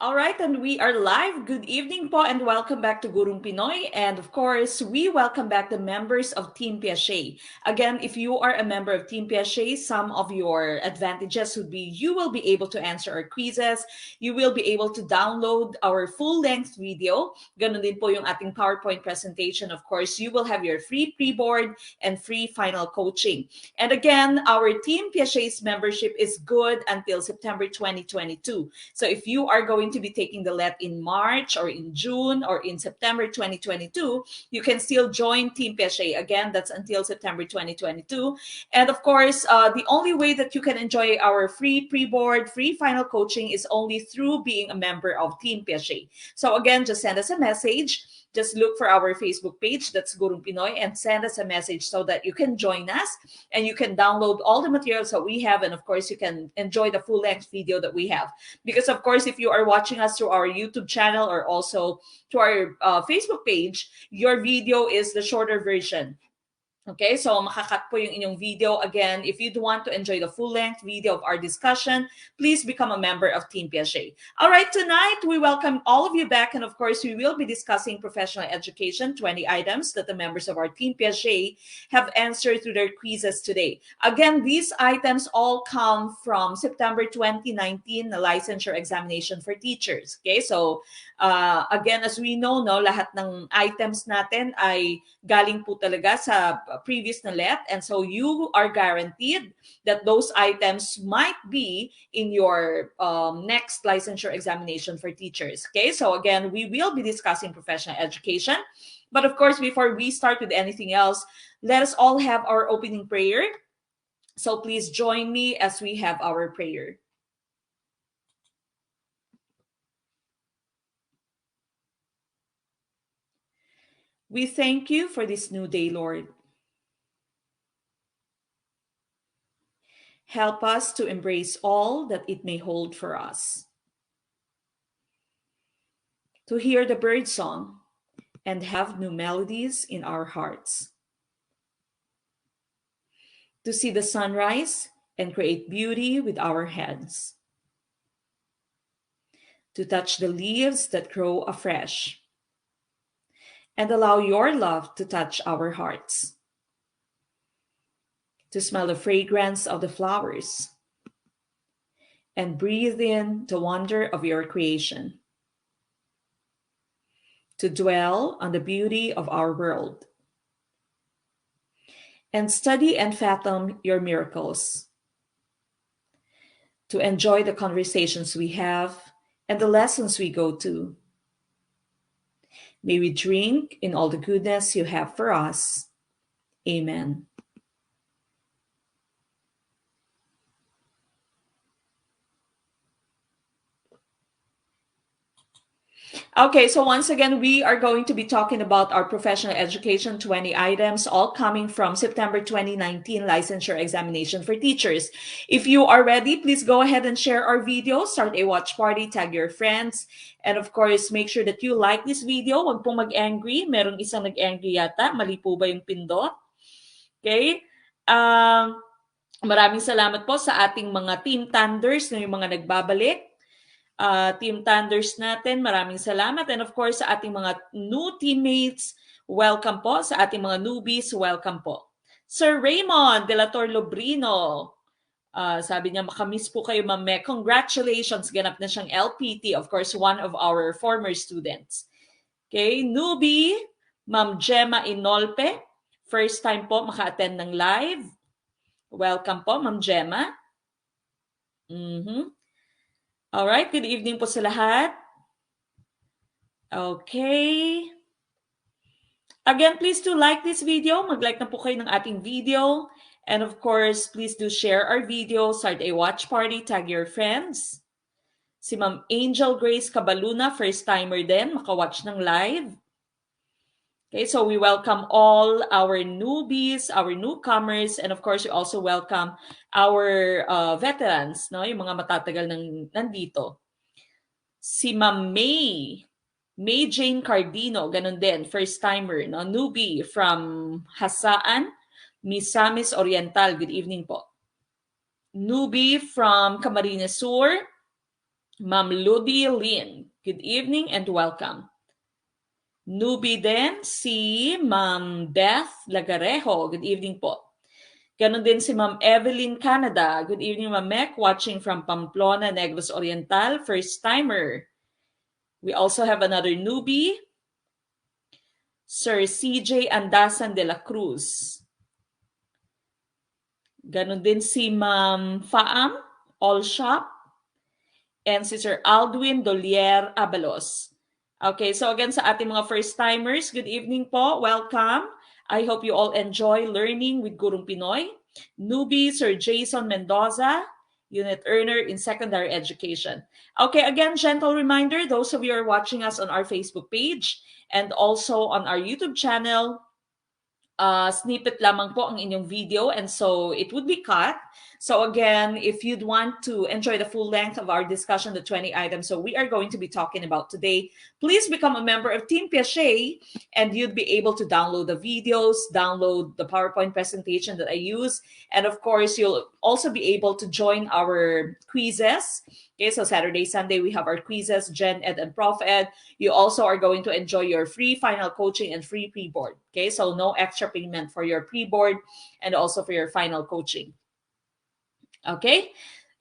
All right, and we are live. Good evening po and welcome back to Gurong Pinoy. And of course, we welcome back the members of Team Piaget. Again, if you are a member of Team Piaget, some of your advantages would be you will be able to answer our quizzes, you will be able to download our full-length video. Ganun din po yung ating PowerPoint presentation. Of course, you will have your free pre-board and free final coaching. And again, our Team Piaget's membership is good until September 2022. So if you are going to be taking the LET in March or in June or in September 2022, you can still join Team Piaget. Again, that's until September 2022. And of course, the only way that you can enjoy our free pre-board, free final coaching is only through being a member of Team Piaget. So again, just send us a message. Just look for our Facebook page, that's Gurong Pinoy, and send us a message so that you can join us and you can download all the materials that we have. And of course, you can enjoy the full-length video that we have. Because of course, if you are watching us through our YouTube channel or also to our Facebook page, your video is the shorter version. Okay, so makakat po yung inyong video. Again, if you want to enjoy the full-length video of our discussion, please become a member of Team Piaget. All right, tonight we welcome all of you back, and of course, we will be discussing professional education, 20 items that the members of our Team Piaget have answered through their quizzes today. Again, these items all come from September 2019, the licensure examination for teachers. Okay, so again, as we know, no, lahat ng items natin ay galing po talaga sa previous na LET, and so you are guaranteed that those items might be in your next licensure examination for teachers. Okay, so again, we will be discussing professional education, but of course, before we start with anything else, let us all have our opening prayer. So please join me as we have our prayer. We thank you for this new day, Lord. Help us to embrace all that it may hold for us. To hear the bird song and have new melodies in our hearts. To see the sunrise and create beauty with our hands. To touch the leaves that grow afresh. And allow your love to touch our hearts. To smell the fragrance of the flowers and breathe in the wonder of your creation. To dwell on the beauty of our world and study and fathom your miracles. To enjoy the conversations we have and the lessons we go to. May we drink in all the goodness you have for us. Amen. Okay, so once again, we are going to be talking about our professional education 20 items, all coming from September 2019 licensure examination for teachers. If you are ready, please go ahead and share our video, start a watch party, tag your friends, and of course, make sure that you like this video. Huwag pong mag-angry. Merong isang nag-angry yata. Mali po ba yung pindot? Okay. Maraming salamat po sa ating mga Team Thunders na yung mga nagbabalik. Team Thunders natin, maraming salamat. And of course, sa ating mga new teammates, welcome po. Sa ating mga newbies, welcome po. Sir Raymond de la Torlobrino, sabi niya, makamiss po kayo, Ma'am Meg. Congratulations, ganap na siyang LPT. Of course, one of our former students. Okay, newbie, Ma'am Gemma Inolpe. First time po maka-attend ng live. Welcome po, Ma'am Gemma. Alright, good evening po sa lahat. Okay. Again, please do like this video. Mag-like na po kayo ng ating video. And of course, please do share our video. Start a watch party. Tag your friends. Si Ma'am Angel Grace Cabaluna, first timer din, maka-watch ng live. Okay, so we welcome all our newbies, our newcomers, and of course, we also welcome our veterans, no? Yung mga matatagal nandito. Si Ma'am May Jane Cardino, ganun din, first timer, no? Newbie from Hasaan, Misamis Oriental. Good evening po. Newbie from Camarines Sur, Ma'am Ludi Lin, good evening and welcome. Newbie din si Ma'am Beth Lagarejo, good evening po. Ganon din si Ma'am Evelyn Canada, good evening Ma'am Mek, watching from Pamplona, Negros Oriental, first timer. We also have another newbie, Sir CJ Andasan de la Cruz. Ganon din si Ma'am Faam, All Shop, and si Sir Aldwin Dolier Abalos. Okay, so again sa ating mga first-timers, good evening po, welcome. I hope you all enjoy learning with Gurong Pinoy. Newbie, Sir Jason Mendoza, unit earner in secondary education. Okay, again, gentle reminder, those of you who are watching us on our Facebook page and also on our YouTube channel, snippet lamang po ang inyong video and so it would be cut. So again, if you'd want to enjoy the full length of our discussion, the 20 items so we are going to be talking about today, please become a member of Team Piaget and you'd be able to download the videos, download the PowerPoint presentation that I use, and of course, you'll also be able to join our quizzes. Okay, so Saturday, Sunday, we have our quizzes, Gen Ed and ProfEd. You also are going to enjoy your free final coaching and free pre-board. Okay, so no extra payment for your pre-board and also for your final coaching. Okay,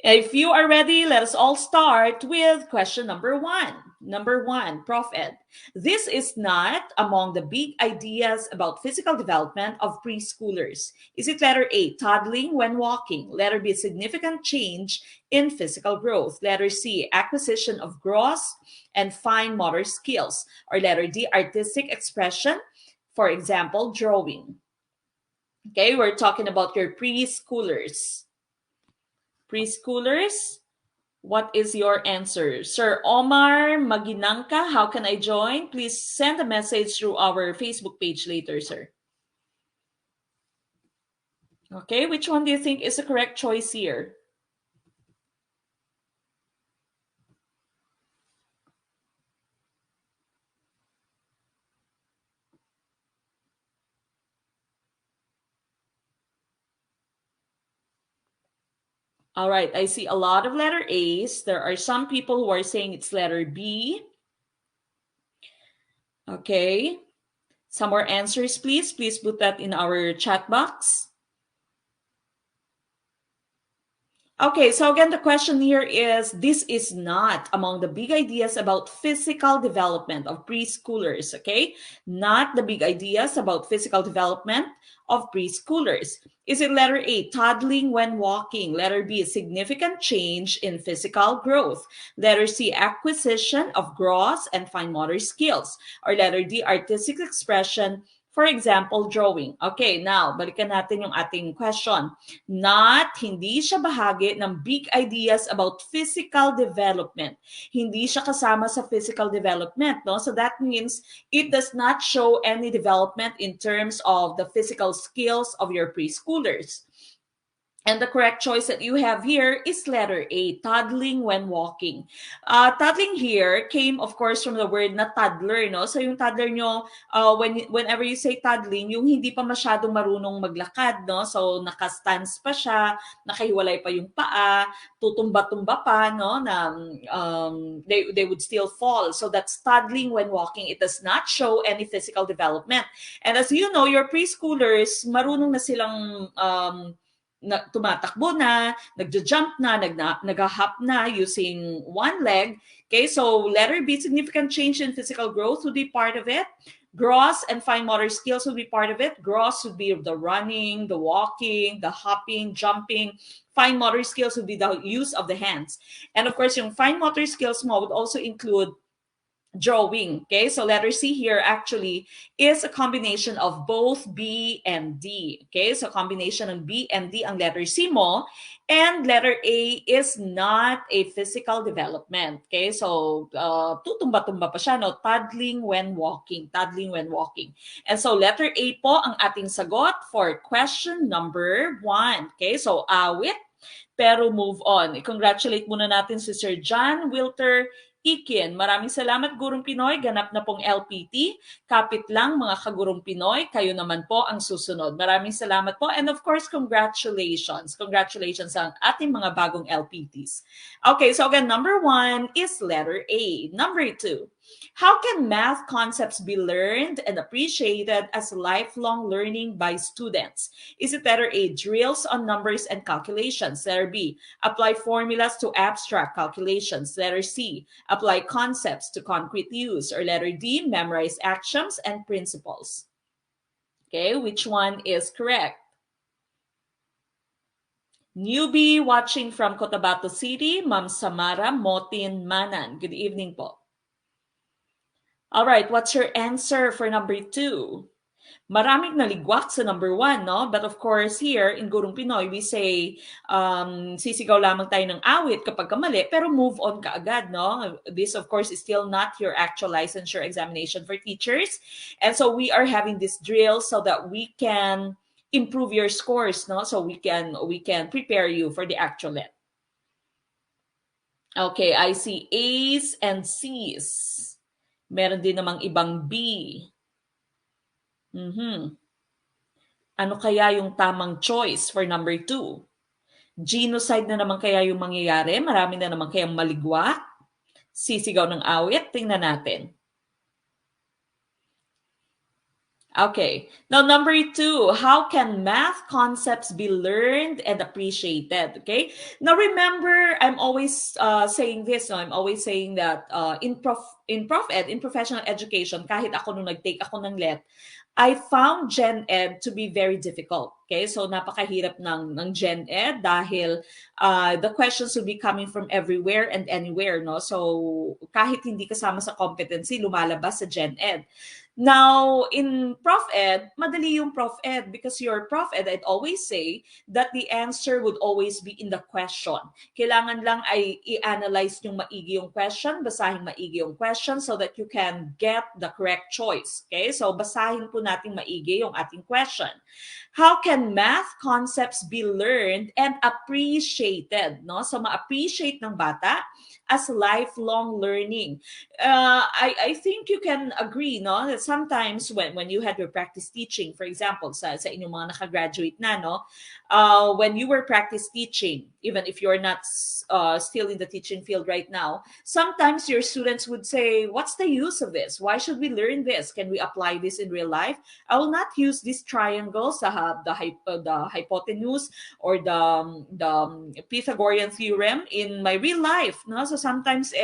if you are ready, let us all start with question number one. Number one, ProfEd. This is not among the big ideas about physical development of preschoolers. Is it letter A, toddling when walking? Letter B, significant change in physical growth? Letter C, acquisition of gross and fine motor skills? Or letter D, artistic expression? For example, drawing. Okay, we're talking about your preschoolers. Preschoolers, what is your answer? Sir Omar Maginangka, how can I join? Please send a message through our Facebook page later, sir. Okay, which one do you think is the correct choice here? All right, I see a lot of letter A's. There are some people who are saying it's letter B. Okay, some more answers, please. Please put that in our chat box. Okay, so again, the question here is, this is not among the big ideas about physical development of preschoolers, okay? Not the big ideas about physical development of preschoolers. Is it letter A, toddling when walking? Letter B, significant change in physical growth? Letter C, acquisition of gross and fine motor skills? Or letter D, artistic expression? For example, drawing. Okay, now, balikan natin yung ating question. Hindi siya bahagi ng big ideas about physical development. Hindi siya kasama sa physical development, no? So that means it does not show any development in terms of the physical skills of your preschoolers. And the correct choice that you have here is letter A, toddling when walking. Toddling here came, of course, from the word na toddler, no? So yung toddler nyo, whenever you say toddling, yung hindi pa masyadong marunong maglakad, no? So naka-stance pa siya, nakahiwalay pa yung paa, tutumba-tumba pa, no? Na they would still fall. So that's toddling when walking. It does not show any physical development. And as you know, your preschoolers, marunong na silang tumatakbo na, nagja-jump na, nag-hop na using one leg. Okay, so letter B, significant change in physical growth would be part of it. Gross and fine motor skills would be part of it. Gross would be the running, the walking, the hopping, jumping. Fine motor skills would be the use of the hands. And of course, yung fine motor skills mo would also include drawing. Okay, so letter C here actually is a combination of both B and D. Okay, so combination of B and D ang letter C mo, and letter A is not a physical development. Okay, so tutumba-tumba pa siya, no? Toddling when walking, toddling when walking. And so letter A po ang ating sagot for question number 1. Okay, so awit pero move on. I-congratulate muna natin si Sir John Wilter Ikin. Maraming salamat, Gurong Pinoy. Ganap na pong LPT. Kapit lang, mga kagurong Pinoy. Kayo naman po ang susunod. Maraming salamat po. And of course, congratulations. Congratulations sa ating mga bagong LPTs. Okay, so again, number 1 is letter A. Number 2. How can math concepts be learned and appreciated as lifelong learning by students? Is it letter A, drills on numbers and calculations? Letter B, apply formulas to abstract calculations? Letter C, apply concepts to concrete use? Or letter D, memorize axioms and principles? Okay, which one is correct? Newbie watching from Cotabato City, Ma'am Samara Motin Manan. Good evening po. All right, what's your answer for number 2? Maraming naligwak sa number 1, no? But of course, here in Gurong Pinoy, we say, sisigaw lamang tayo ng awit kapag kamali, pero move on ka agad, no? This, of course, is still not your actual licensure examination for teachers. And so we are having this drill so that we can improve your scores, no? So we can prepare you for the actual let. Okay, I see A's and C's. Meron din namang ibang B. Ano kaya yung tamang choice for number 2? Genocide na naman kaya yung mangyayari? Marami na naman kayang maligwak? Sisigaw ng awit? Tingnan natin. Okay, now number 2, how can math concepts be learned and appreciated? Okay, now remember, I'm always saying this, no? I'm always saying that in ProfEd, in professional education, kahit ako nung nag-take ako ng LET, I found Gen Ed to be very difficult. Okay, so napakahirap ng Gen Ed dahil the questions will be coming from everywhere and anywhere, no? So kahit hindi kasama sa competency, lumalabas sa Gen Ed. Now, in ProfEd, madali yung ProfEd because your ProfEd, I'd always say that the answer would always be in the question. Kailangan lang ay i-analyze yung maigi yung question, basahin maigi yung question so that you can get the correct choice. Okay? So, basahin po natin maigi yung ating question. How can math concepts be learned and appreciated? No? So, ma-appreciate ng bata as lifelong learning. I think you can agree, no, that sometimes when you had your practice teaching, for example, sa inyong mga nakagraduate na, no, when you were practice teaching, even if you're not still in the teaching field right now, sometimes your students would say, what's the use of this? Why should we learn this? Can we apply this in real life? I will not use these triangles, the hypotenuse or the Pythagorean theorem in my real life. No? So sometimes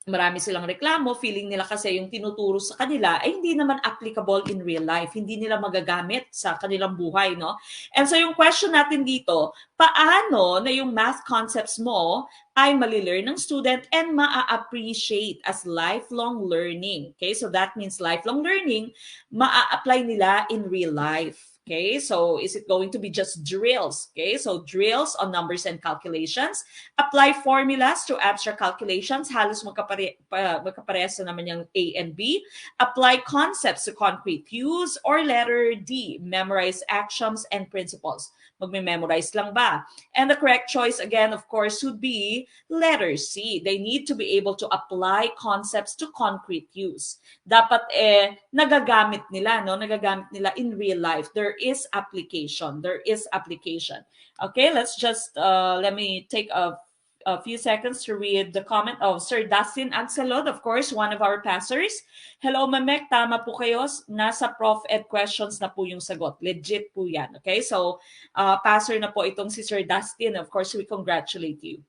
marami silang reklamo, feeling nila kasi yung tinuturo sa kanila ay hindi naman applicable in real life, hindi nila magagamit sa kanilang buhay, no? And so yung question natin dito, paano na yung math concepts mo ay malilearn ng student and maa-appreciate as lifelong learning? Okay, so that means lifelong learning, maa-apply nila in real life. Okay, so is it going to be just drills? Okay, so drills on numbers and calculations. Apply formulas to abstract calculations. Halos magkaparehas na naman yung A and B. Apply concepts to concrete use. Or letter D, memorize axioms and principles. Magme-memorize lang ba? And the correct choice, again, of course, would be letter C. They need to be able to apply concepts to concrete use. Dapat nagagamit nila, no? Nagagamit nila in real life. There is application. There is application. Okay, let's just, let me take a few seconds to read the comment of Sir Dustin Ancelot, of course, one of our passers. Hello, Mamek, tama po kayo. Nasa ProfEd questions na po yung sagot. Legit po yan. Okay, so passer na po itong si Sir Dustin. Of course, we congratulate you.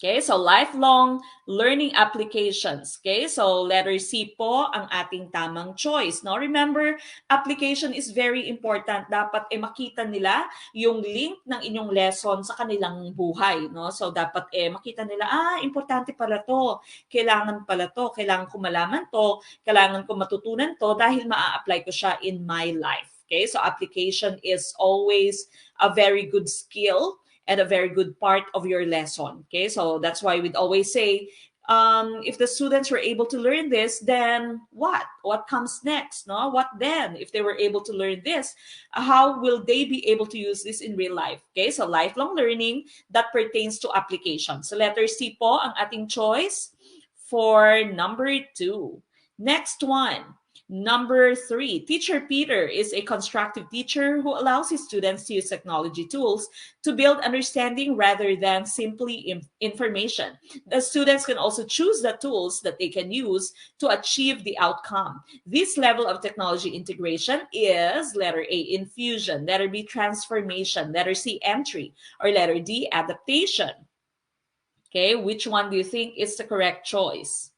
Okay, so lifelong learning applications. Okay, so letter C po ang ating tamang choice. Now, remember, application is very important. Dapat makita nila yung link ng inyong lesson sa kanilang buhay. No? So, dapat makita nila, importante pala to. Kailangan pala to. Kailangan ko malaman to. Kailangan ko matutunan to dahil maa-apply ko siya in my life. Okay, so application is always a very good skill and a very good part of your lesson. Okay, so that's why we'd always say, if the students were able to learn this, then what comes next? No, what then? If they were able to learn this, how will they be able to use this in real life? Okay, so lifelong learning that pertains to application. So letter C po ang ating choice for number 2. Next one. Number 3, Teacher Peter is a constructive teacher who allows his students to use technology tools to build understanding rather than simply information. The students can also choose the tools that they can use to achieve the outcome. This level of technology integration is letter A, infusion, letter B, transformation, letter C, entry, or letter D, adaptation. Okay, which one do you think is the correct choice?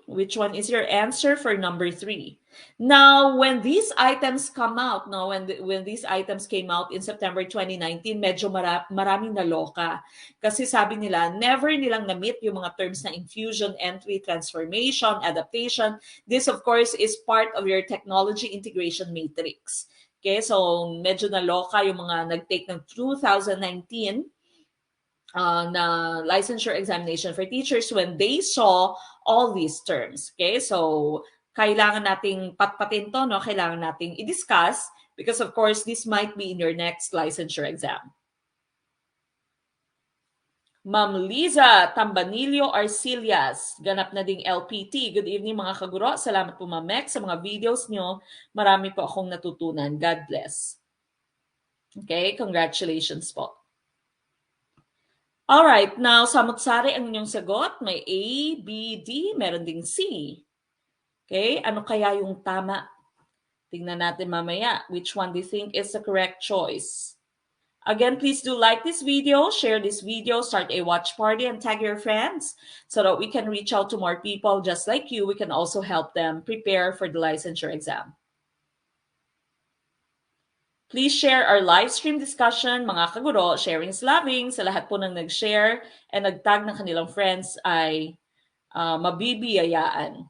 Which one is your answer for number 3? Now, when these items come out, no, when these items came out in September 2019, medyo maraming naloka. Kasi sabi nila, never nilang na-meet yung mga terms na infusion, entry, transformation, adaptation. This, of course, is part of your technology integration matrix. Okay, so medyo naloka yung mga nag-take ng 2019 na licensure examination for teachers when they saw all these terms. Okay, so kailangan nating patpatin to, no? Kailangan nating i-discuss because of course this might be in your next licensure exam. Ma'am Liza Tambanilio Arcillas, ganap na ding LPT. Good evening mga kaguro. Salamat po Ma'am Mek sa mga videos nyo. Marami po akong natutunan. God bless. Okay, congratulations po. Alright, now samot-sari ang inyong sagot. May A, B, D, meron ding C. Okay, ano kaya yung tama? Tingnan natin mamaya. Which one do you think is the correct choice? Again, please do like this video, share this video, start a watch party, and tag your friends so that we can reach out to more people just like you. We can also help them prepare for the licensure exam. Please share our live stream discussion, mga kaguro. Sharing is loving. Sa lahat po ng nag-share and nag-tag ng kanilang friends ay mabibiyayaan.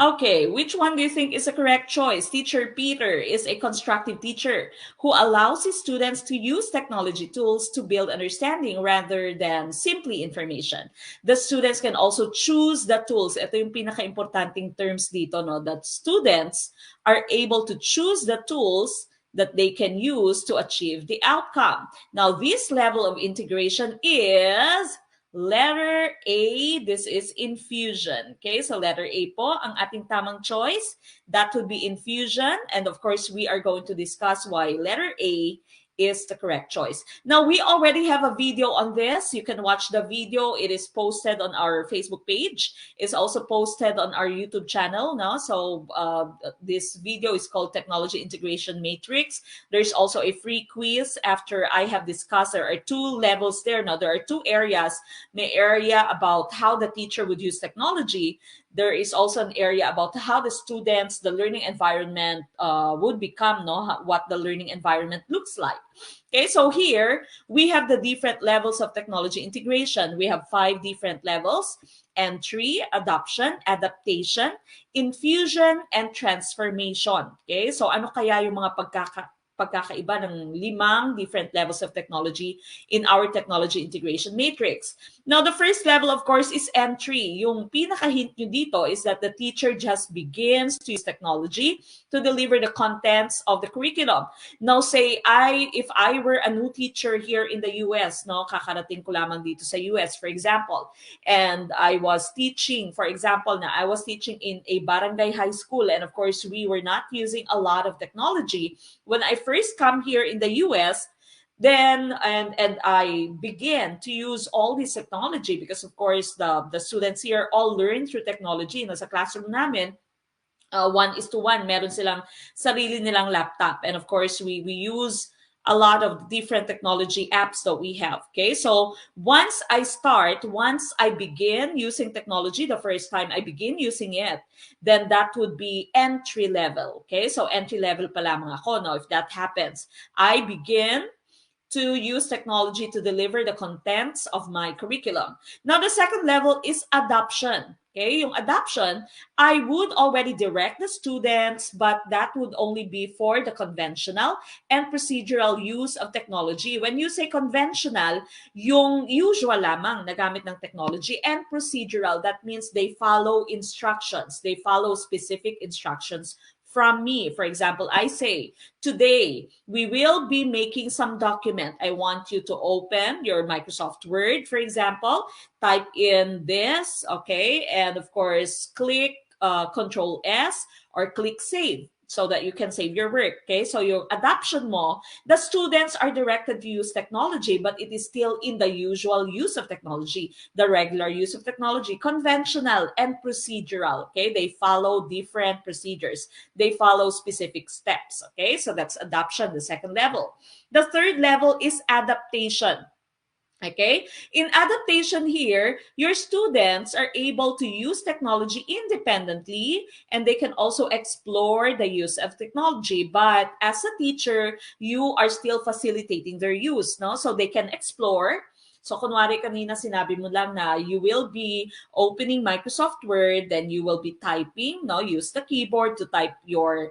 Okay, which one do you think is the correct choice? Teacher Peter is a constructive teacher who allows his students to use technology tools to build understanding rather than simply information. The students can also choose the tools. Ito yung pinaka-importanting terms dito, no? That students are able to choose the tools that they can use to achieve the outcome. Now, this level of integration is letter A. This is infusion. Okay, so letter A po ang ating tamang choice. That would be infusion. And of course, we are going to discuss why letter A is the correct choice. Now, we already have a video on this. You can watch the video. It is posted on our Facebook page. It's also posted on our YouTube channel. No? So this video is called Technology Integration Matrix. There's also a free quiz after I have discussed. There are 2 levels there. Now, there are 2 areas. May area about how the teacher would use technology. There is also an area about how the students, the learning environment would become, no? What the learning environment looks like. Okay, so here we have the different levels of technology integration. We have 5 different levels: entry, adoption, adaptation, infusion, and transformation. Okay, so ano kaya yung mga pagkakaiba ng 5 different levels of technology in our technology integration matrix? Now, the first level, of course, is entry. Yung pinaka-hint nyo dito is that the teacher just begins to use technology to deliver the contents of the curriculum. Now, say, if I were a new teacher here in the US, no, kakarating ko lamang dito sa US, for example, and I was teaching, for example, I was teaching in a barangay high school, and of course, we were not using a lot of technology. When I first come here in the US, then and I began to use all this technology because of course the students here all learn through technology. Sa classroom namin, 1:1, meron silang sarili nilang laptop, and of course we use a lot of different technology apps that we have. Okay, so once I begin using technology, the first time I begin using it, then that would be entry level. Okay, so entry level pa lamang ako. Now, if that happens, I begin to use technology to deliver the contents of my curriculum. Now, the second level is adoption. Okay, yung adoption, I would already direct the students, but that would only be for the conventional and procedural use of technology. When you say conventional, yung usual lamang na gamit ng technology, and procedural, that means they follow instructions. They follow specific instructions from me. For example, I say, today we will be making some document. I want you to open your Microsoft Word, for example, type in this, okay, and of course, click Control S or click Save so that you can save your work, okay? So your adoption mo, the students are directed to use technology, but it is still in the usual use of technology, the regular use of technology, conventional and procedural, okay? They follow different procedures. They follow specific steps, okay? So that's adoption, the second level. The third level is adaptation. Okay, in adaptation here, your students are able to use technology independently and they can also explore the use of technology. But as a teacher, you are still facilitating their use, no? So they can explore. So kunwari kanina sinabi mo lang na you will be opening Microsoft Word, then you will be typing, no? Use the keyboard to type your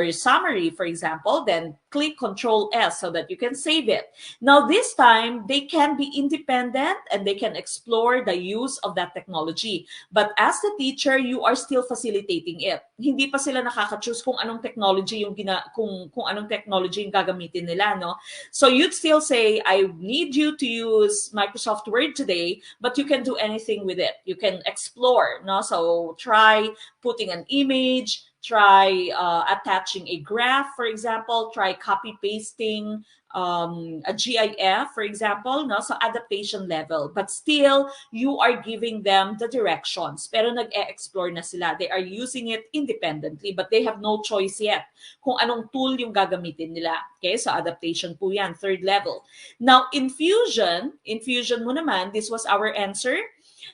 summary, for example, then click Control S so that you can save it. Now, this time, they can be independent and they can explore the use of that technology. But as the teacher, you are still facilitating it. Hindi pa sila nakaka-choose kung anong technology yung kung anong technology yung gagamitin nila, no? So you'd still say, I need you to use Microsoft Word today, but you can do anything with it. You can explore, no? So try putting an image, try attaching a graph, for example, try copy pasting a GIF, for example, no? So adaptation level. But still, you are giving them the directions. Pero nag-e-explore na sila. They are using it independently, but they have no choice yet kung anong tool yung gagamitin nila. Okay, so adaptation po yan, third level. Now, infusion mo naman, this was our answer.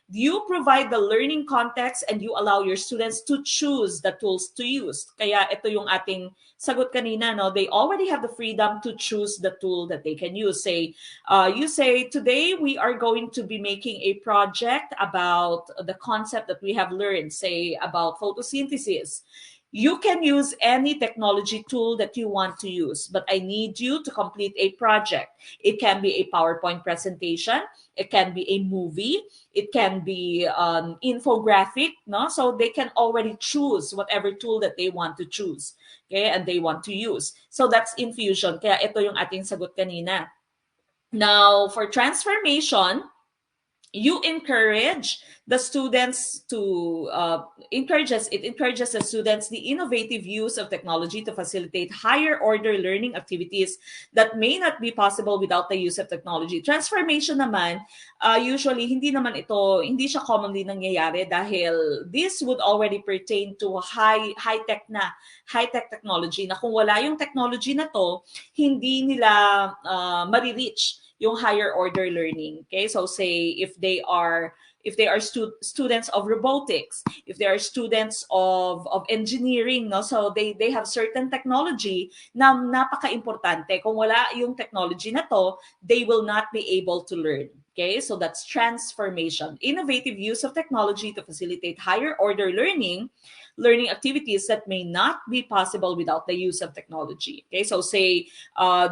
You provide the learning context and you allow your students to choose the tools to use. Kaya ito yung ating sagot kanina, no? They already have the freedom to choose the tool that they can use. You say, today we are going to be making a project about the concept that we have learned, say about photosynthesis. You can use any technology tool that you want to use, but I need you to complete a project. It can be a PowerPoint presentation. It can be a movie. It can be an infographic, no? So they can already choose whatever tool that they want to choose, okay, and they want to use. So that's infusion. Kaya ito yung ating sagot kanina. Now, for transformation, you encourage the students to encourages the students the innovative use of technology to facilitate higher order learning activities that may not be possible without the use of technology. Transformation naman, usually hindi siya commonly nangyayari dahil this would already pertain to high-tech technology na kung wala yung technology na to, hindi nila marireach yung higher order learning. Okay, so say if they are students of robotics, if they are students of engineering, no, so they have certain technology na napaka-importante. Kung wala yung technology na to, they will not be able to learn. Okay, so that's transformation, innovative use of technology to facilitate higher order learning activities that may not be possible without the use of technology. Okay, so say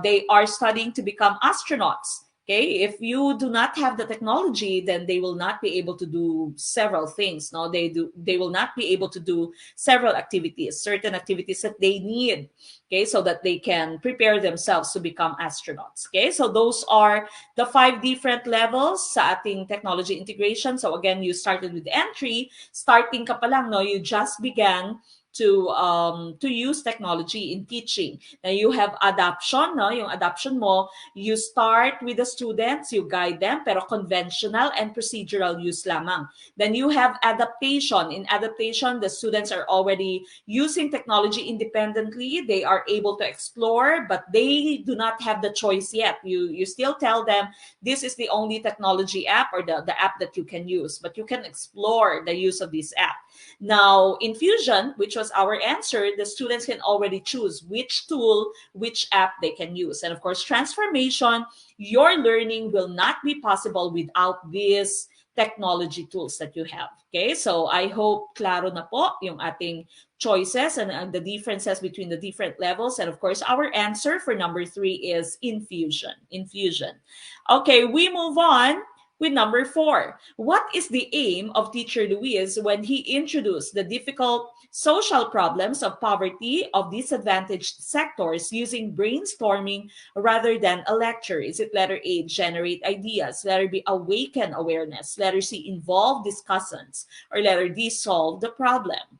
they are studying to become astronauts. Okay, if you do not have the technology, then they will not be able to do several things. No, they will not be able to do several activities, certain activities that they need. Okay, so that they can prepare themselves to become astronauts. Okay, so those are the 5 different levels sa ating technology integration. So again, you started with entry, starting ka pa lang, no, you just began to use technology in teaching. Now you have adoption, no? Yung adoption mo, you start with the students, you guide them, pero conventional and procedural use lamang. Then you have adaptation. In adaptation, the students are already using technology independently. They are able to explore, but they do not have the choice yet. You still tell them, this is the only technology app or the app that you can use, but you can explore the use of this app. Now, infusion, which was our answer, the students can already choose which tool, which app they can use. And of course, transformation, your learning will not be possible without this technology tools that you have. Okay, so I hope klaro na po yung ating choices and the differences between the different levels. And of course, our answer for number 3 is infusion. Infusion. Okay, we move on with number 4. What is the aim of Teacher Luis when he introduced the difficult social problems of poverty of disadvantaged sectors using brainstorming rather than a lecture? Is it letter A, generate ideas, letter B, awaken awareness, letter C, involve discussants, or letter D, solve the problem?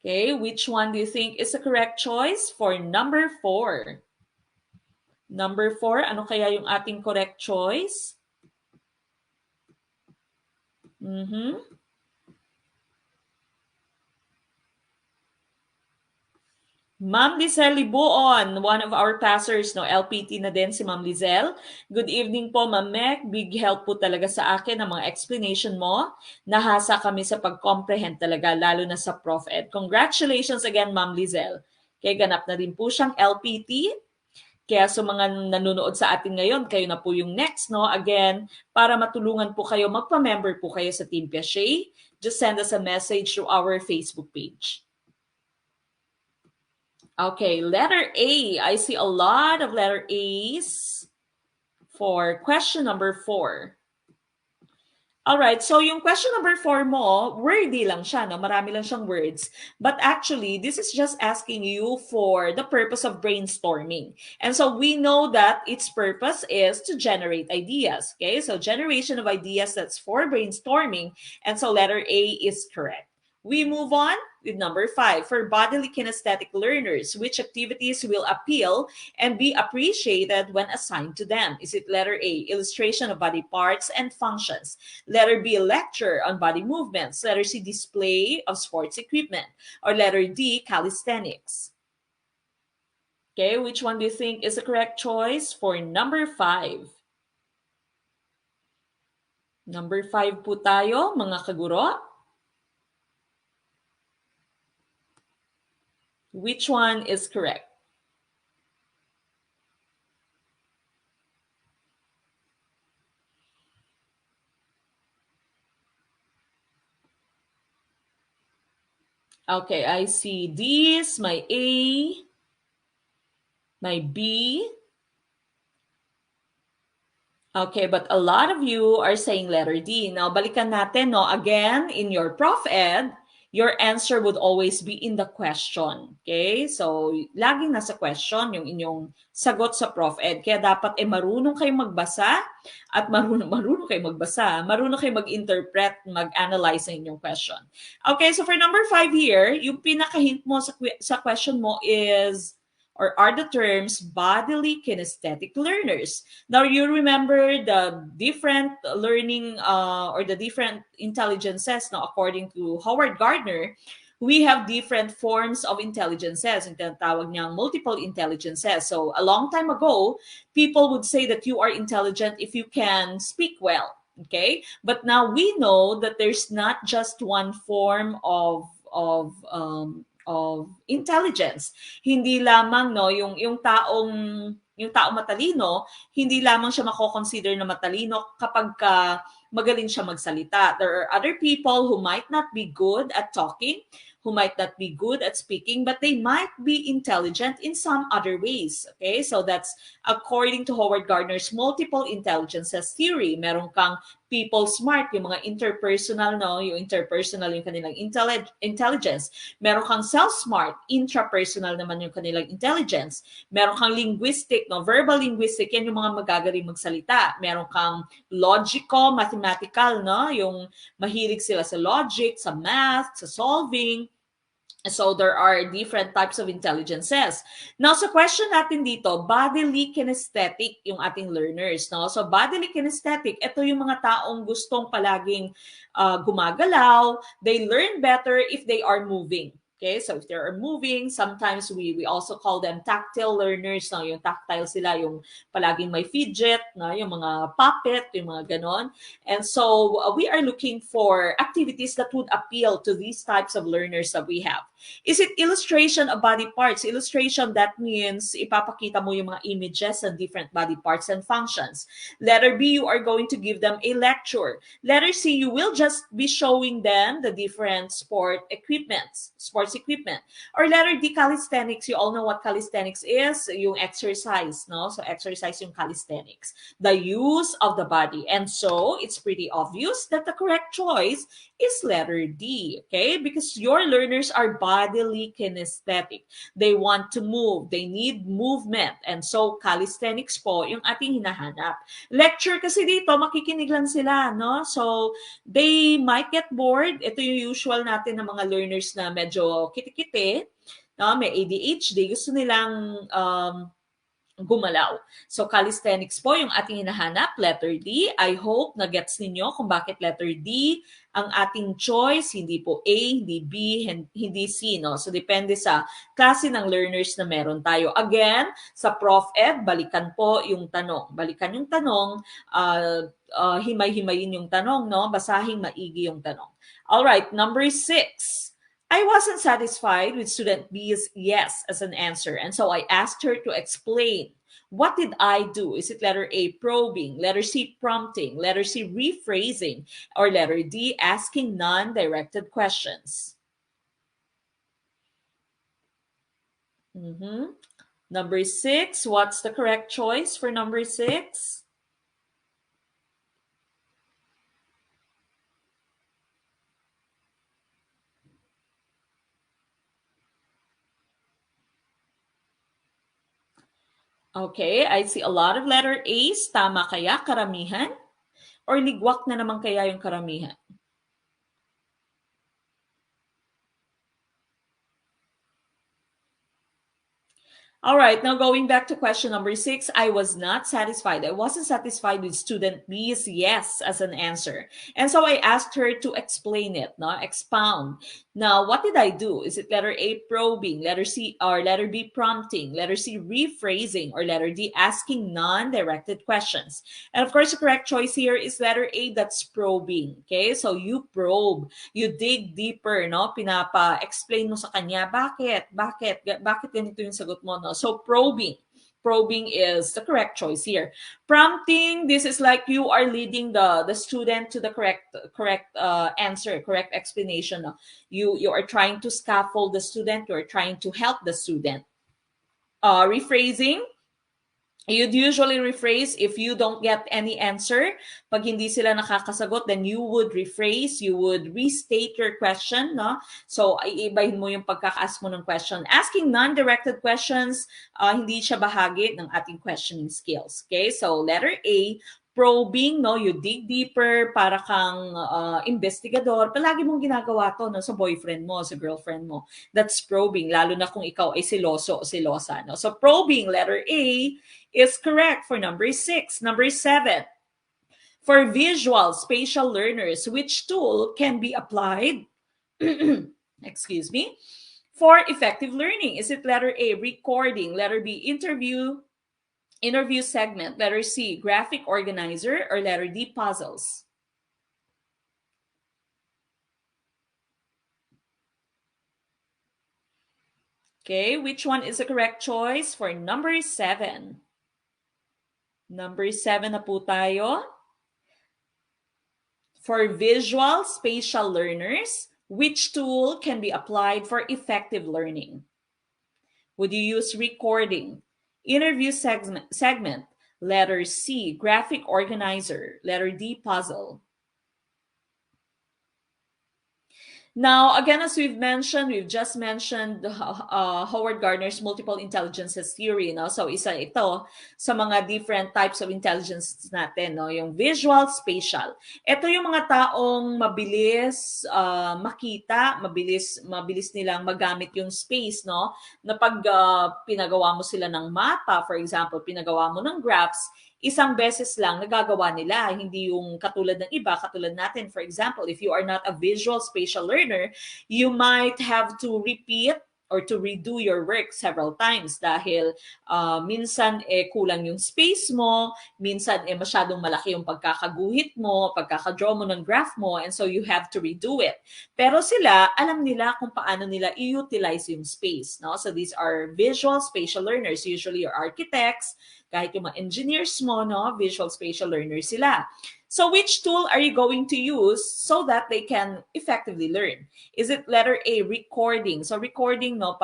Okay, which one do you think is the correct choice for number 4? Number 4, ano kaya yung ating correct choice? Ma'am Lizelle Libuon, one of our pastors, no, LPT na din si Ma'am Lizelle. Good evening po, Ma'am Mek. Big help po talaga sa akin ang mga explanation mo. Nahasa kami sa pag-comprehend talaga, lalo na sa ProfEd. Congratulations again, Ma'am Lizelle. Kaya ganap na din po siyang LPT. Kaya sa mga nanonood sa atin ngayon, kayo na po yung next, no? Again, para matulungan po kayo, magpa-member po kayo sa Team Piaget, just send us a message to our Facebook page. Okay, letter A. I see a lot of letter A's for question number 4. Alright, so yung question number 4 mo, wordy lang siya, no? Marami lang siyang words. But actually, this is just asking you for the purpose of brainstorming. And so we know that its purpose is to generate ideas, okay? So generation of ideas, that's for brainstorming. And so letter A is correct. We move on with number 5. For bodily kinesthetic learners, which activities will appeal and be appreciated when assigned to them? Is it letter A, illustration of body parts and functions? Letter B, lecture on body movements? Letter C, display of sports equipment? Or letter D, calisthenics? Okay, which one do you think is the correct choice for number 5? Number 5 po tayo, mga kaguro. Which one is correct? Okay, I see D's, my A, my B. Okay, but a lot of you are saying letter D. Now, balikan natin, no? Again, in your ProfEd, your answer would always be in the question. Okay? So, laging nasa question yung inyong sagot sa ProfEd. Kaya dapat marunong kayong magbasa at marunong kayong magbasa. Marunong kayong mag-interpret, mag-analyze ng inyong question. Okay, so for number 5 here, yung pinaka-hint mo sa question mo is, or are the terms bodily kinesthetic learners. Now, you remember the different learning or the different intelligences. Now, according to Howard Gardner, we have different forms of intelligences. Yung tinatawag niyang multiple intelligences. So, a long time ago, people would say that you are intelligent if you can speak well. Okay? But now we know that there's not just one form of intelligence. Hindi lamang yung taong matalino, hindi lamang siya mako-consider na matalino kapag magaling siya magsalita. There are other people who might not be good at talking, who might not be good at speaking, but they might be intelligent in some other ways. Okay? So that's according to Howard Gardner's multiple intelligences theory. Meron kang people smart, yung mga interpersonal, no? Yung interpersonal yung kanilang intelligence. Meron kang self-smart, intrapersonal naman yung kanilang intelligence. Meron kang linguistic, no? Verbal linguistic, yan yung mga magagaling magsalita. Meron kang logico, mathematical, no? Yung mahilig sila sa logic, sa math, sa solving. So there are different types of intelligences. Now, sa question natin dito, bodily kinesthetic yung ating learners. No? So bodily kinesthetic, ito yung mga taong gustong palaging gumagalaw. They learn better if they are moving. Okay, so if they are moving, sometimes we also call them tactile learners. No? Yung tactile sila, yung palaging may fidget, no? Yung mga puppet, yung mga ganon. And so we are looking for activities that would appeal to these types of learners that we have. Is it illustration of body parts? Illustration, that means ipapakita mo yung mga images of different body parts and functions. Letter B, you are going to give them a lecture. Letter C, you will just be showing them the different sports equipment. Or letter D, calisthenics. You all know what calisthenics is, yung exercise, no? So exercise yung calisthenics, the use of the body. And so it's pretty obvious that the correct choice is letter D, okay? Because your learners are bodily kinesthetic. They want to move. They need movement. And so calisthenics po yung ating hinahanap. Lecture kasi dito, makikinig lang sila, no? So they might get bored. Ito yung usual natin ng mga learners na medyo kitikite, no? May ADHD, gusto nilang gumalaw. So calisthenics po yung ating hinahanap, letter D. I hope na gets ninyo kung bakit letter D ang ating choice, hindi po A, hindi B, hindi C, no? So depende sa klase ng learners na meron tayo. Again, sa ProfEd, balikan po yung tanong. Balikan yung tanong, himay-himayin yung tanong, no? Basahin maigi yung tanong. All right, number 6. I wasn't satisfied with student B's yes as an answer, and so I asked her to explain. What did I do? Is it letter A, probing, letter C, prompting, letter C, rephrasing, or letter D, asking non-directed questions? Number 6, what's the correct choice for number 6? Okay, I see a lot of letter A's. Tama kaya karamihan? Or ligwak na naman kaya yung karamihan? All right, now going back to question number 6, I was not satisfied. I wasn't satisfied with student B's yes as an answer. And so I asked her to explain it, no? Expound. Now, what did I do? Is it letter A, probing, letter C, or letter B, prompting, letter C, rephrasing, or letter D, asking non-directed questions? And of course, the correct choice here is letter A, that's probing. Okay, so you probe, you dig deeper, no? Pinapa-explain mo sa kanya, bakit ganito yung sagot mo, no? So probing is the correct choice here. Prompting, this is like you are leading the student to the correct answer, correct explanation. You are trying to scaffold the student, you are trying to help the student. Rephrasing, you'd usually rephrase if you don't get any answer. Pag hindi sila nakakasagot, then you would rephrase, you would restate your question, no? So, iibahin mo yung pagkaka-ask mo ng question. Asking non-directed questions, hindi siya bahagi ng ating questioning skills. Okay? So, letter A, probing, no? You dig deeper, para kang investigador. Palagi mong ginagawa to, no? Sa boyfriend mo, sa girlfriend mo. That's probing, lalo na kung ikaw ay siloso o silosa, no? So, probing, letter A, is correct for number 6. Number 7, for visual spatial learners, which tool can be applied excuse me, for effective learning? Is it letter A, recording, letter B, interview segment, letter C, graphic organizer, or letter D, puzzles? Okay, which one is the correct choice for number 7? Number 7 na po tayo. For visual spatial learners, which tool can be applied for effective learning? Would you use recording, interview segment, letter C, graphic organizer, letter D, puzzle? Now, again, as we've just mentioned Howard Gardner's multiple intelligences theory, no? So, isa ito sa mga different types of intelligence natin, no? Yung visual, spatial. Ito yung mga taong mabilis makita, mabilis nilang magamit yung space, no? Na pag pinagawa mo sila ng mapa, for example, pinagawa mo ng graphs, isang beses lang nagagawa nila, hindi yung katulad ng iba, katulad natin. For example, if you are not a visual spatial learner, you might have to repeat or to redo your work several times dahil minsan kulang yung space mo, minsan masyadong malaki yung pagkakaguhit mo, pagkakadraw mo ng graph mo, and so you have to redo it. Pero sila, alam nila kung paano nila i-utilize yung space, no? So these are visual spatial learners, usually your architects, kahit yung mga engineers mo, no? Visual spatial learners sila. So which tool are you going to use so that they can effectively learn? Is it letter A, recording? So recording, no,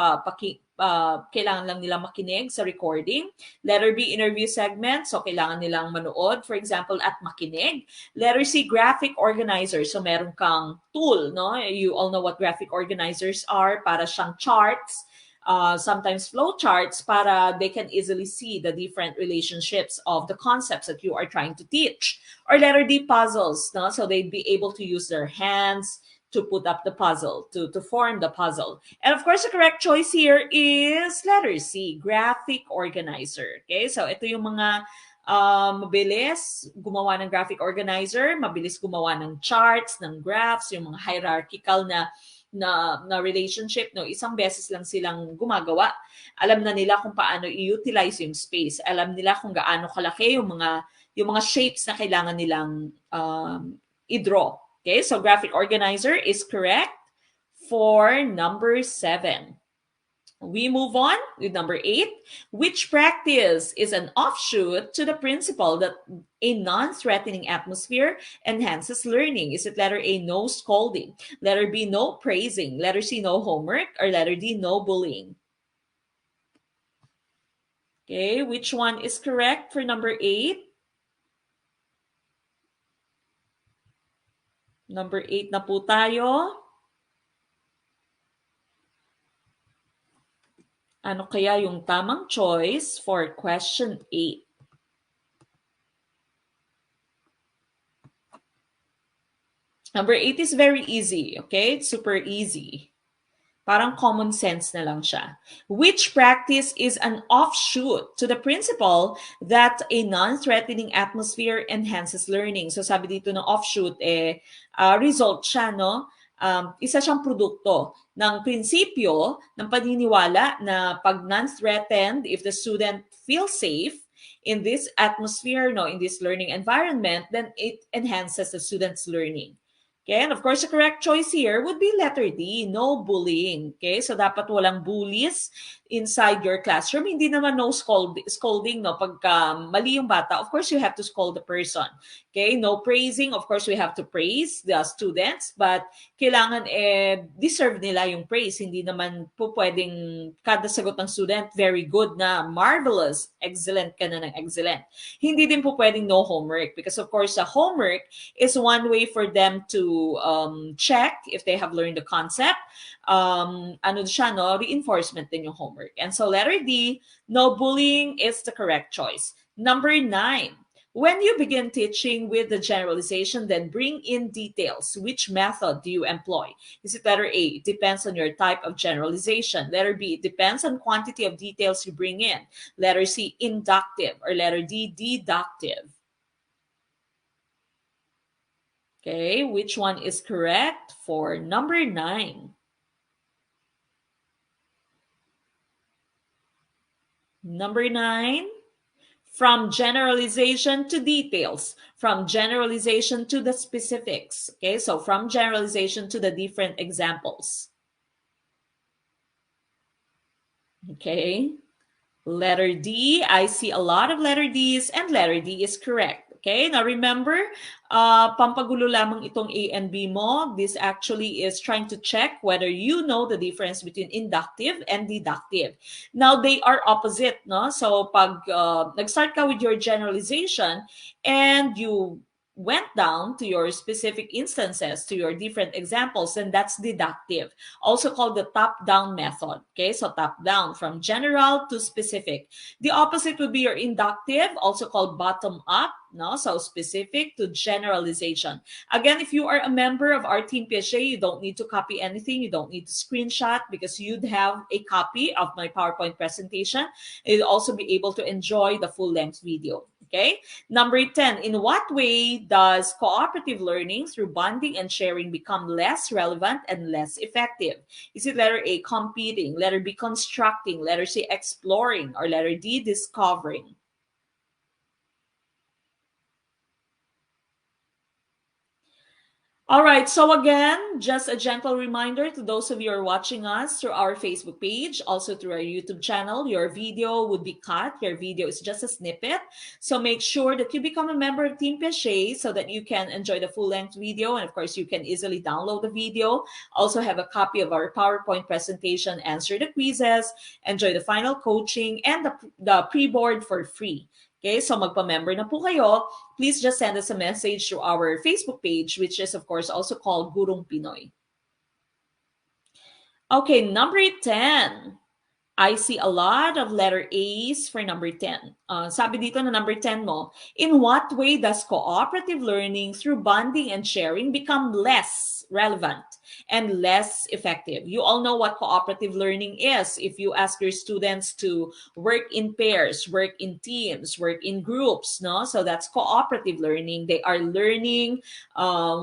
kailangan lang nila makinig sa recording. Letter B, interview segment. So kailangan nilang manood, for example, at makinig. Letter C, graphic organizer. So meron kang tool, no? You all know what graphic organizers are. Para siyang charts. Sometimes flow charts para they can easily see the different relationships of the concepts that you are trying to teach. Or letter D, puzzles. No? So they'd be able to use their hands to put up the puzzle, to form the puzzle. And of course, the correct choice here is letter C, graphic organizer. Okay, so ito yung mga mabilis gumawa ng graphic organizer, mabilis gumawa ng charts, ng graphs, yung mga hierarchical na relationship, no, isang beses lang silang gumagawa. Alam na nila kung paano i-utilize yung space. Alam nila kung gaano kalaki yung mga shapes na kailangan nilang i-draw. Okay, so graphic organizer is correct for number 7. We move on with number 8. Which practice is an offshoot to the principle that a non-threatening atmosphere enhances learning? Is it letter A, no scolding? Letter B, no praising? Letter C, no homework? Or letter D, no bullying? Okay, which one is correct for number 8? Number 8 na po tayo. Ano kaya yung tamang choice for question 8? Number 8 is very easy, okay? It's super easy. Parang common sense na lang siya. Which practice is an offshoot to the principle that a non-threatening atmosphere enhances learning? So sabi dito ng offshoot, result siya, no? Isa siyang produkto ng prinsipyo ng paniniwala na pag non-threatened, if the student feels safe in this atmosphere, no, in this learning environment, then it enhances the student's learning. Okay, and of course, the correct choice here would be letter D, no bullying. Okay, so dapat walang bullies inside your classroom. Hindi naman no scolding, no? Pagka mali yung bata, of course, you have to scold the person. Okay, no praising. Of course, we have to praise the students, but kailangan deserve nila yung praise. Hindi naman po pwedeng kada sagot ng student, very good na, marvelous, excellent ka na ng excellent. Hindi din po pwedeng no homework because of course, the homework is one way for them to check if they have learned the concept. Ano siya, no? Reinforcement din yung homework. And so letter D, no bullying is the correct choice. Number 9. When you begin teaching with the generalization, then bring in details. Which method do you employ? Is it letter A? It depends on your type of generalization. Letter B, it depends on quantity of details you bring in. Letter C, inductive. Or letter D, deductive. Okay, which one is correct for number 9? Number 9, from generalization to details, from generalization to the specifics. Okay, so from generalization to the different examples. Okay, letter D, I see a lot of letter Ds, and letter D is correct. Okay, now remember, pampagulo lamang itong A and B mo. This actually is trying to check whether you know the difference between inductive and deductive. Now, they are opposite, no? So, pag nag-start ka with your generalization and you went down to your specific instances, to your different examples, then that's deductive, also called the top-down method. Okay, so top-down, from general to specific. The opposite would be your inductive, also called bottom-up, no? So specific to generalization. Again, if you are a member of our Team PSA, you don't need to copy anything. You don't need to screenshot because you'd have a copy of my PowerPoint presentation. You'll also be able to enjoy the full-length video. Okay. Number 10, in what way does cooperative learning through bonding and sharing become less relevant and less effective? Is it letter A, competing, letter B, constructing, letter C, exploring, or letter D, discovering? All right, so again, just a gentle reminder to those of you who are watching us through our Facebook page, also through our YouTube channel, your video would be cut. Your video is just a snippet. So make sure that you become a member of Team Piaget so that you can enjoy the full-length video. And of course, you can easily download the video. Also have a copy of our PowerPoint presentation, answer the quizzes, enjoy the final coaching, and the pre-board for free. Okay, so magpa-member na po kayo. Please just send us a message to our Facebook page, which is, of course, also called Gurong Pinoy. Okay, number 10. I see a lot of letter A's for number 10. Sabi dito na number 10 mo, in what way does cooperative learning through bonding and sharing become less relevant and less effective? You all know what cooperative learning is. If you ask your students to work in pairs, work in teams, work in groups, no? So that's cooperative learning. They are learning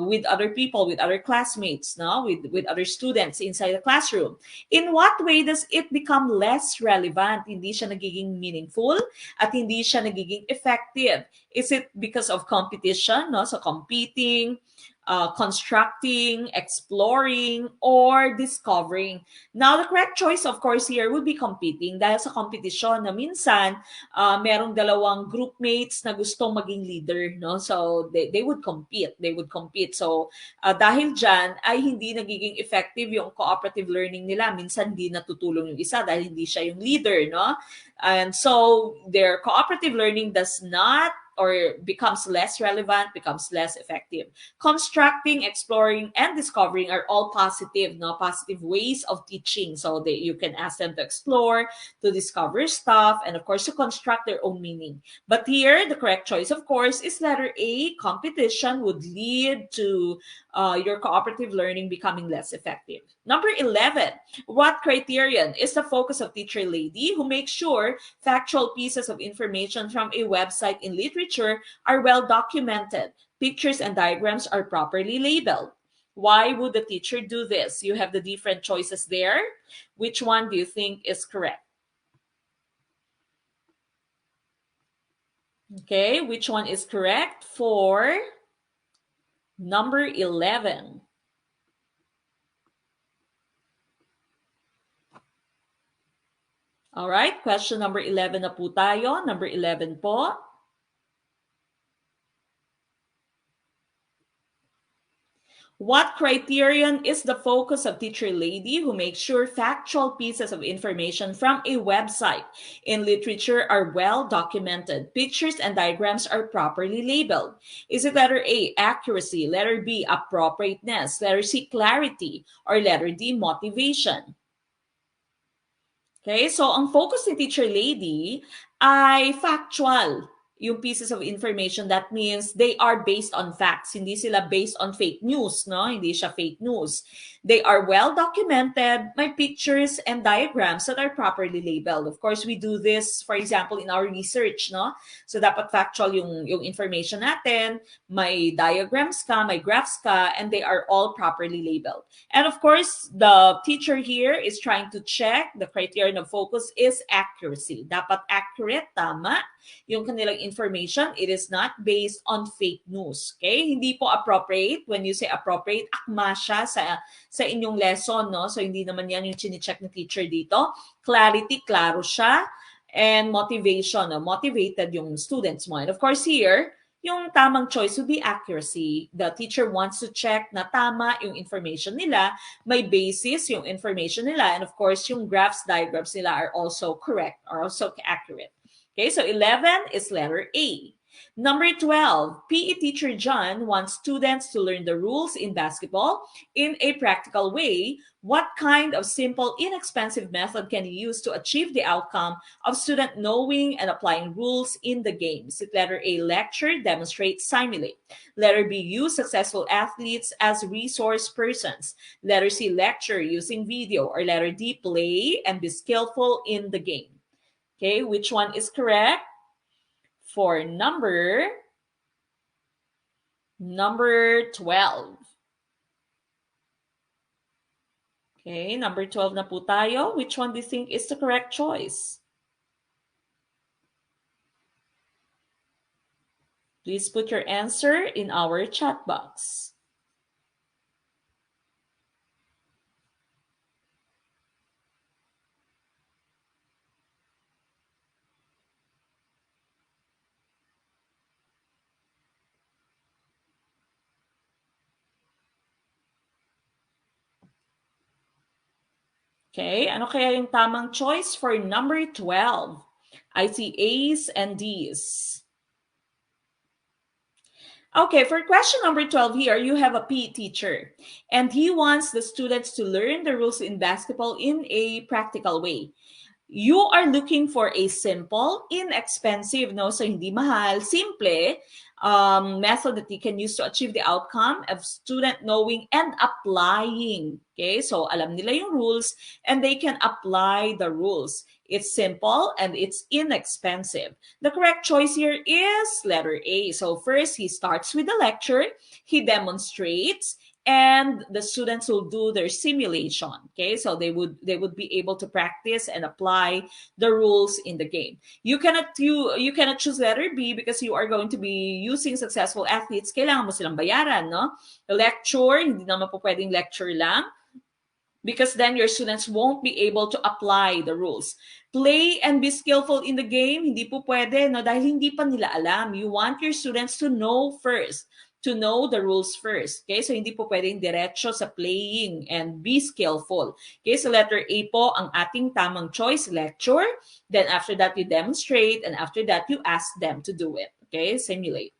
with other people, with other classmates, no? With other students inside the classroom. In what way does it become less relevant? Hindi siya nagiging meaningful at hindi siya nagiging effective. Is it because of competition, no? So competing, constructing, exploring, or discovering. Now, the correct choice, of course, here would be competing dahil sa competition na minsan merong dalawang group mates na gustong maging leader, no? So, they would compete. They would compete. So, dahil dyan, ay hindi nagiging effective yung cooperative learning nila. Minsan, hindi natutulong yung isa dahil hindi siya yung leader, no? And so, their cooperative learning does not or becomes less relevant, becomes less effective. Constructing, exploring, and discovering are all positive, no? Positive ways of teaching. So you can ask them to explore, to discover stuff, and of course to construct their own meaning. But here, the correct choice, of course, is letter A. Competition would lead to your cooperative learning becoming less effective. Number 11, what criterion is the focus of teacher lady who makes sure factual pieces of information from a website in literature are well documented, pictures and diagrams are properly labeled? Why would the teacher do this? You have the different choices there. Which one do you think is correct? Okay, which one is correct for number 11? All right, question number 11 na po tayo. Number 11 po. What criterion is the focus of teacher lady who makes sure factual pieces of information from a website in literature are well documented, pictures and diagrams are properly labeled? Is it letter A, accuracy, letter B, appropriateness, letter C, clarity, or letter D, motivation? Okay, so ang focus ni teacher lady ay factual yung pieces of information. That means they are based on facts. Hindi sila based on fake news, no? Hindi siya fake news. They are well documented, may pictures and diagrams that are properly labeled. Of course, we do this, for example, in our research, no? So dapat factual yung information natin, may diagrams ka, may graphs ka, and they are all properly labeled. And of course, the teacher here is trying to check the criterion of focus is accuracy. Dapat accurate, tama, yung kanilang information. It is not based on fake news. Okay? Hindi po appropriate. When you say appropriate, akma siya sa inyong lesson, no? So, hindi naman yan yung chine-check ng teacher dito. Clarity, klaro siya. And motivation, no? Motivated yung students mo. And of course, here, yung tamang choice would be accuracy. The teacher wants to check na tama yung information nila, may basis yung information nila, and of course, yung graphs, diagrams nila are also correct, are also accurate. Okay, so 11 is letter A. Number 12, PE teacher John wants students to learn the rules in basketball in a practical way. What kind of simple, inexpensive method can you use to achieve the outcome of student knowing and applying rules in the games? Letter A, lecture, demonstrate, simulate. Letter B, use successful athletes as resource persons. Letter C, lecture using video. Or letter D, play and be skillful in the game. Okay, which one is correct for number 12. Okay, number 12 na po tayo. Which one do you think is the correct choice? Please put your answer in our chat box. Okay, ano kaya yung tamang choice for number 12? I see A's and D's. Okay, for question number 12 here, you have a PE teacher, and he wants the students to learn the rules in basketball in a practical way. You are looking for a simple, inexpensive, no? So hindi mahal, simple method that you can use to achieve the outcome of student knowing and applying. Okay, so alam nila yung rules and they can apply the rules. It's simple and it's inexpensive. The correct choice here is letter A. So first, he starts with the lecture, he demonstrates, and the students will do their simulation. Okay, so they would be able to practice and apply the rules in the game. You cannot choose letter B because you are going to be using successful athletes. Kailangan mo silang bayaran, no? The lecture, hindi naman po pwedeng lecture lang, because then your students won't be able to apply the rules. Play and be skillful in the game, hindi po pwede, no? Dahil hindi pa nila alam. You want your students to know first, to know the rules first. Okay, so hindi po pwedeng diretso sa playing and be skillful. Okay, so letter A po ang ating tamang choice, lecture. Then after that, you demonstrate, and after that, you ask them to do it. Okay, simulate.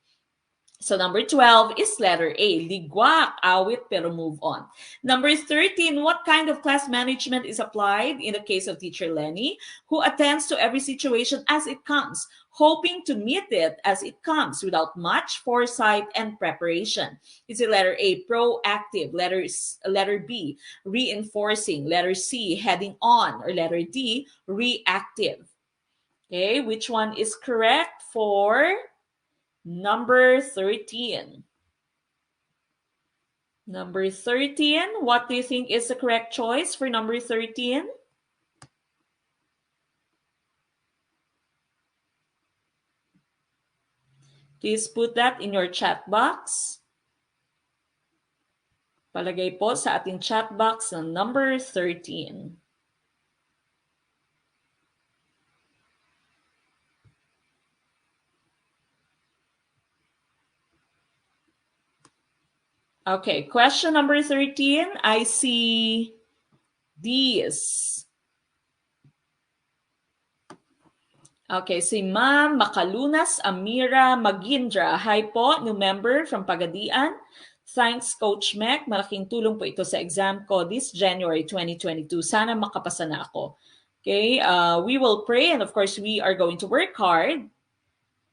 So number 12 is letter A, ligwak, awit, pero move on. Number 13, what kind of class management is applied in the case of teacher Lenny, who attends to every situation as it comes, hoping to meet it as it comes without much foresight and preparation? Is it letter A, proactive, letter B, reinforcing, letter C, heading on, or letter D, reactive? Okay, which one is correct for number 13? Number 13, what do you think is the correct choice for number 13? Please put that in your chat box. Palagay po sa ating chat box ng number 13. Okay, question number 13. I see these. Okay, si Ma'am Makalunas Amira Magindra. Hi po, new member from Pagadian. Thanks, Coach Mac. Malaking tulong po ito sa exam ko this January 2022. Sana makapasa na ako. Okay, we will pray, and of course, we are going to work hard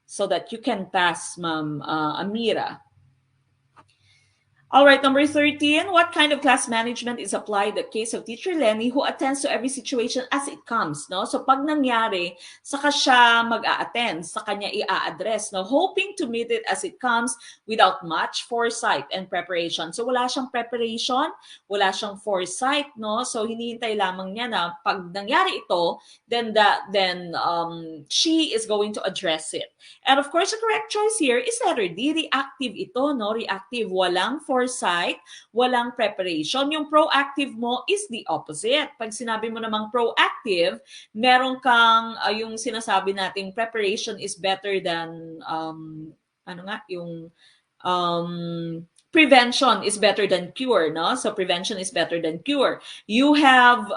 so that you can pass, Ma'am Amira. All right, number 13, what kind of class management is applied in the case of teacher Lenny, who attends to every situation as it comes, no? So pag nangyari, saka siya mag-a-attend, saka niya i-a-address, no? Hoping to meet it as it comes without much foresight and preparation. So wala siyang preparation, wala siyang foresight, no? So hinihintay lamang niya na pag nangyari ito, then she is going to address it. And of course, the correct choice here is letter D, reactive ito, no? Reactive, walang foresight, walang preparation. Yung proactive mo is the opposite. Pag sinabi mo namang proactive, meron kang yung sinasabi nating preparation is better than prevention is better than cure, no? So prevention is better than cure. You have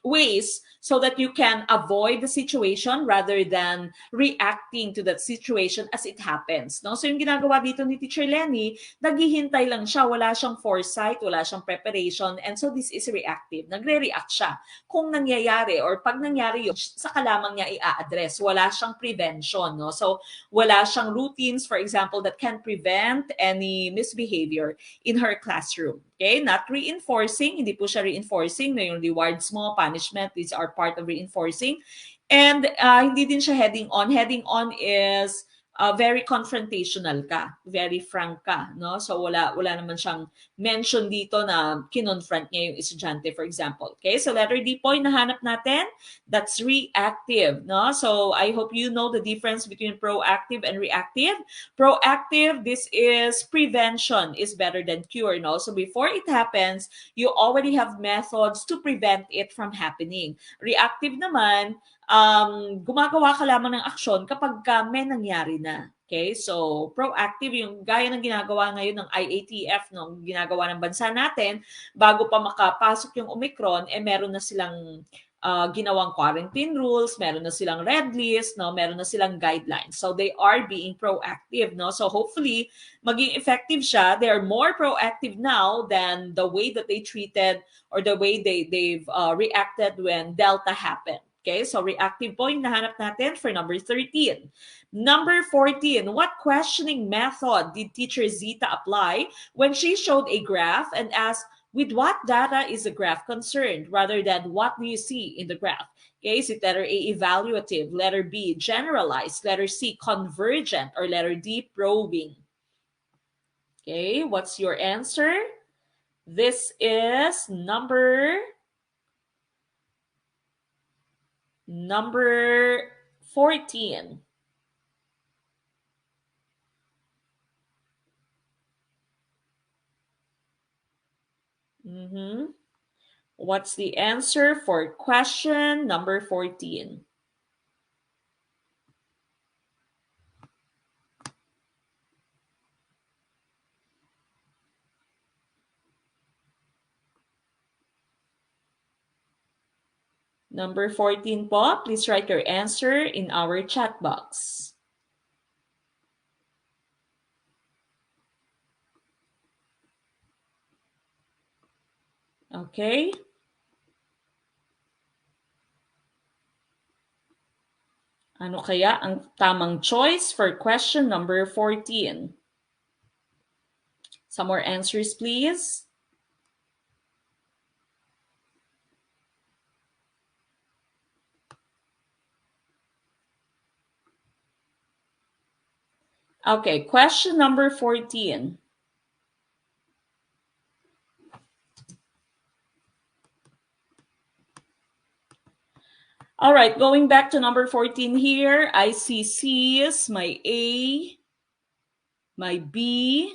ways so that you can avoid the situation rather than reacting to that situation as it happens, no? So yung ginagawa dito ni Teacher Lenny, naghihintay lang siya, wala siyang foresight, wala siyang preparation, and so this is reactive. Nagre-react siya. Kung nangyayari or pag nangyari yun, saka lamang niya i-address. Wala siyang prevention, no? So wala siyang routines, for example, that can prevent any misbehavior in her classroom. Okay, not reinforcing, hindi po siya reinforcing, na yung rewards mo, punishment, these are part of reinforcing. And hindi din siya heading on. Heading on is very confrontational ka, very frank ka, no? So wala naman siyang mention dito na kinonfront niya yung estudyante, for example. Okay, so letter D po yung nahanap natin, that's reactive, no? So I hope you know the difference between proactive and reactive. Proactive, this is prevention is better than cure, no? So before it happens, you already have methods to prevent it from happening. Reactive naman, gumagawa ka lamang ng aksyon kapag may nangyari na. Okay? So, proactive yung gaya ng ginagawa ngayon ng IATF, no? Ginagawa ng bansa natin, bago pa makapasok yung Omicron, meron na silang ginawang quarantine rules, meron na silang red list, no? Meron na silang guidelines. So, they are being proactive, no? So, hopefully, maging effective siya. They are more proactive now than the way that they treated or the way they've reacted when Delta happened. Okay, so reactive po yung nahanap natin for number 13. Number 14, what questioning method did teacher Zita apply when she showed a graph and asked, with what data is the graph concerned, rather than what do you see in the graph? Okay, is it letter A, evaluative, letter B, generalized, letter C, convergent, or letter D, probing? Okay, what's your answer? This is number 14. What's the answer for question number 14? Number 14 po, please write your answer in our chat box. Okay. Ano kaya ang tamang choice for question number 14? Some more answers, please. Okay, question number 14. All right, going back to number 14 here, I see C's, my A, my B.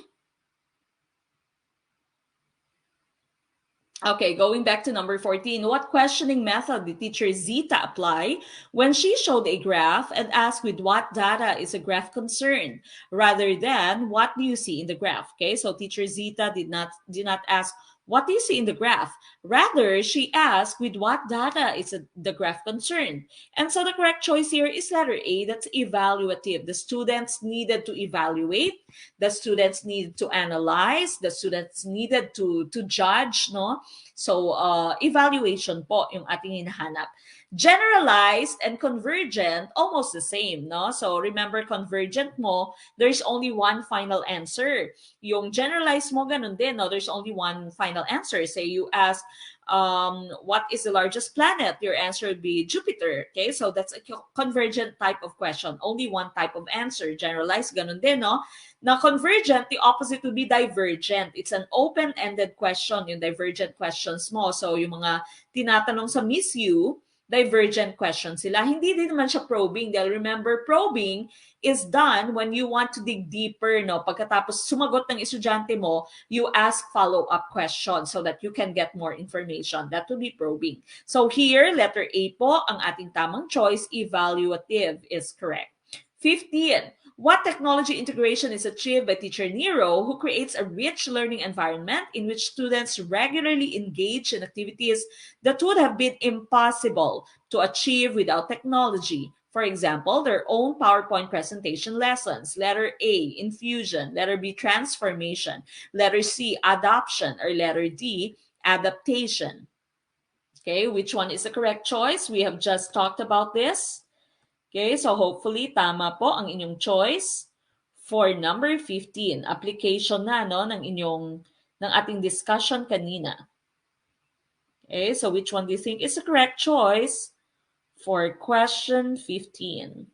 Okay, going back to number 14, what questioning method did teacher Zita apply when she showed a graph and asked with what data is a graph concerned, rather than what do you see in the graph? Okay, so teacher Zita did not ask what do you see in the graph. Rather, she asked with what data is the graph concerned. And so the correct choice here is letter A, that's evaluative. The students needed to evaluate, the students needed to analyze, the students needed to judge, no? So, evaluation po yung ating hinahanap. Generalized and convergent, almost the same, no? So, remember, convergent mo, there's only one final answer. Yung generalized mo, ganun din, no? There's only one final answer. Say you ask, what is the largest planet? Your answer would be Jupiter. Okay, so that's a convergent type of question. Only one type of answer. Generalized, ganun din, no? Now, convergent, the opposite would be divergent. It's an open-ended question, yung divergent questions mo. So, yung mga tinatanong sa Miss You, divergent questions sila. Hindi din naman siya probing. Dahil remember, probing is done when you want to dig deeper, no? Pagkatapos sumagot ng estudyante mo, you ask follow-up questions so that you can get more information. That will be probing. So here, letter A po, ang ating tamang choice, evaluative is correct. 15. What technology integration is achieved by Teacher Nero, who creates a rich learning environment in which students regularly engage in activities that would have been impossible to achieve without technology? For example, their own PowerPoint presentation lessons. Letter A, infusion. Letter B, transformation. Letter C, adoption. Or letter D, adaptation. Okay, which one is the correct choice? We have just talked about this. Okay, so hopefully tama po ang inyong choice for number 15. Application na, no, ng ating discussion kanina. Okay, so which one do you think is the correct choice for question 15.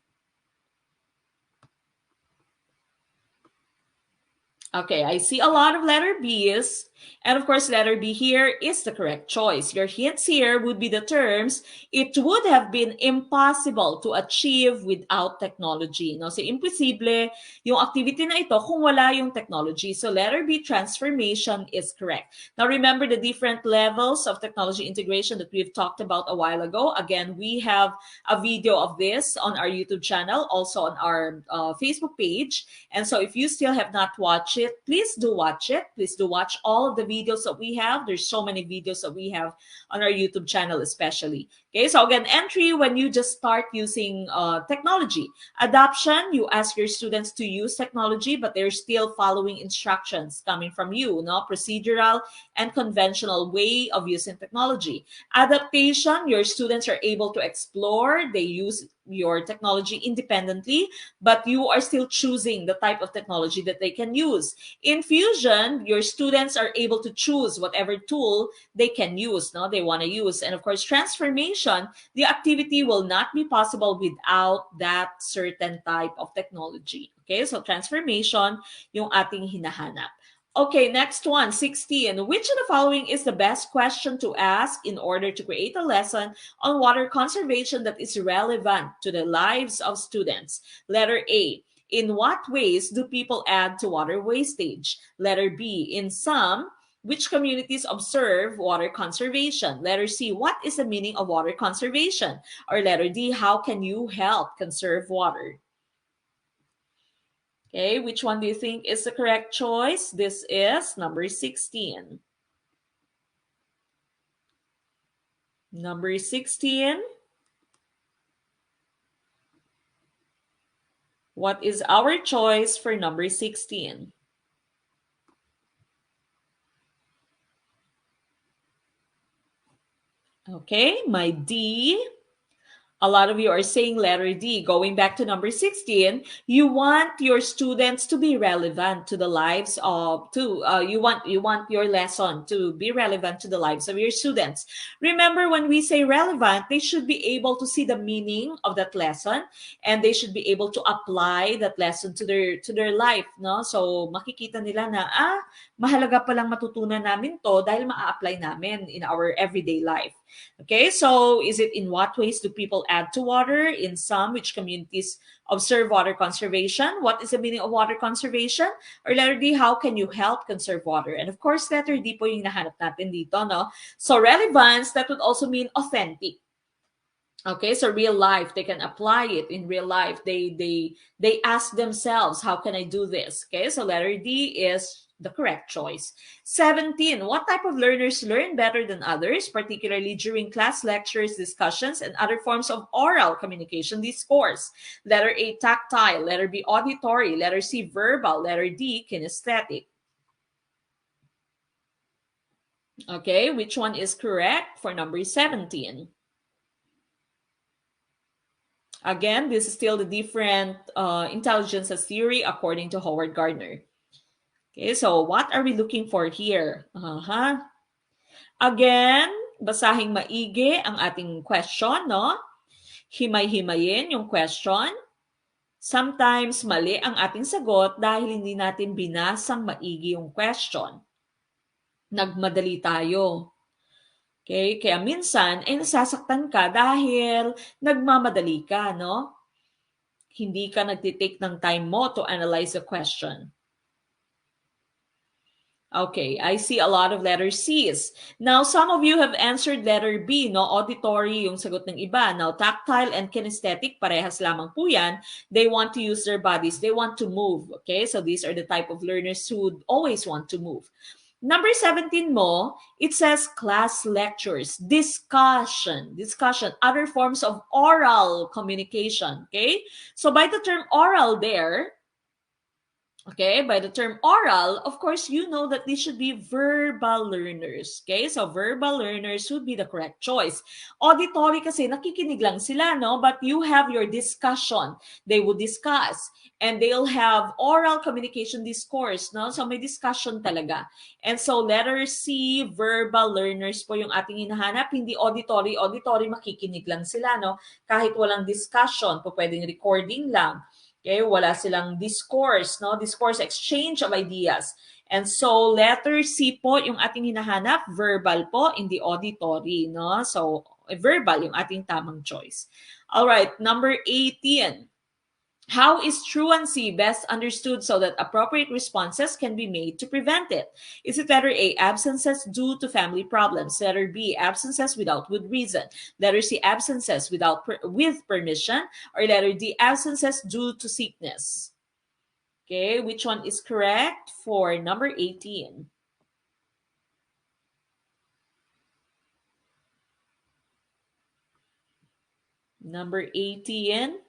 Okay, I see a lot of letter B's. And of course, letter B here is the correct choice. Your hints here would be the terms, it would have been impossible to achieve without technology. No? So, imposible yung activity na ito kung wala yung technology. So, letter B, transformation is correct. Now, remember the different levels of technology integration that we've talked about a while ago. Again, we have a video of this on our YouTube channel, also on our Facebook page. And so if you still have not watched it, please do watch it. Please do watch all of the videos that we have. There's so many videos that we have on our YouTube channel especially. Okay, so again, entry, when you just start using technology. Adoption, you ask your students to use technology, but they're still following instructions coming from you, no? Procedural and conventional way of using technology. Adaptation, your students are able to explore. They use your technology independently, but you are still choosing the type of technology that they can use. In fusion, your students are able to choose whatever tool they can use, no, they want to use. And of course, transformation, the activity will not be possible without that certain type of technology. Okay, so transformation, yung ating hinahanap. Okay, next one, 16. Which of the following is the best question to ask in order to create a lesson on water conservation that is relevant to the lives of students? Letter A, in what ways do people add to water wastage? Letter B, in some, which communities observe water conservation? Letter C, what is the meaning of water conservation? Or letter D, how can you help conserve water? Okay, which one do you think is the correct choice? This is number 16. Number 16. What is our choice for number 16? Okay, my D. A lot of you are saying letter D. Going back to number 16, you want your students to be relevant to the lives of you want your lesson to be relevant to the lives of your students. Remember, when we say relevant, they should be able to see the meaning of that lesson, and they should be able to apply that lesson to their life, no? So makikita nila na mahalaga palang matutunan namin to dahil ma-apply namin in our everyday life. Okay, so is it in what ways do people add to water? In some, which communities observe water conservation? What is the meaning of water conservation? Or letter D, how can you help conserve water? And of course, letter D po yung nahanap natin dito, no? So relevance, that would also mean authentic. Okay, so real life, they can apply it in real life. They ask themselves, how can I do this? Okay, so letter D is the correct choice. 17, what type of learners learn better than others, particularly during class lectures, discussions, and other forms of oral communication discourse? Letter A, tactile. Letter B, auditory. Letter C, verbal. Letter D, kinesthetic. Okay, which one is correct for number 17? Again, this is still the different intelligences theory according to Howard Gardner. Okay, so what are we looking for here? Again, basahing maigi ang ating question, no? Himay-himayin yung question. Sometimes mali ang ating sagot dahil hindi natin binasang maigi yung question. Nagmadali tayo. Okay, kaya minsan ay nasasaktan ka dahil nagmamadali ka, no? Hindi ka nagtitake ng time mo to analyze the question. Okay, I see a lot of letter C's. Now, some of you have answered letter B, no? Auditory yung sagot ng iba. Now, tactile and kinesthetic, parehas lamang po yan. They want to use their bodies. They want to move. Okay, so these are the type of learners who always want to move. Number 17 mo, it says class lectures, discussion, other forms of oral communication, okay? So by the term oral there, Okay, by the term oral, of course, you know that these should be verbal learners. Okay, so verbal learners would be the correct choice. Auditory kasi nakikinig lang sila, no? But you have your discussion. They will discuss. And they'll have oral communication discourse, no? So may discussion talaga. And so letter C, verbal learners po yung ating hinahanap. Hindi auditory. Auditory, makikinig lang sila, no? Kahit walang discussion, po pwedeng recording lang. Okay, wala silang discourse, no? Discourse, exchange of ideas. And so, letter C po yung ating hinahanap, verbal po, in the auditory, no? So, verbal yung ating tamang choice. All right, number 18. How is truancy best understood so that appropriate responses can be made to prevent it? Is it letter A, absences due to family problems? Letter B, absences without good reason? Letter C, absences with permission? Or letter D, absences due to sickness? Okay, which one is correct for number 18? Number 18.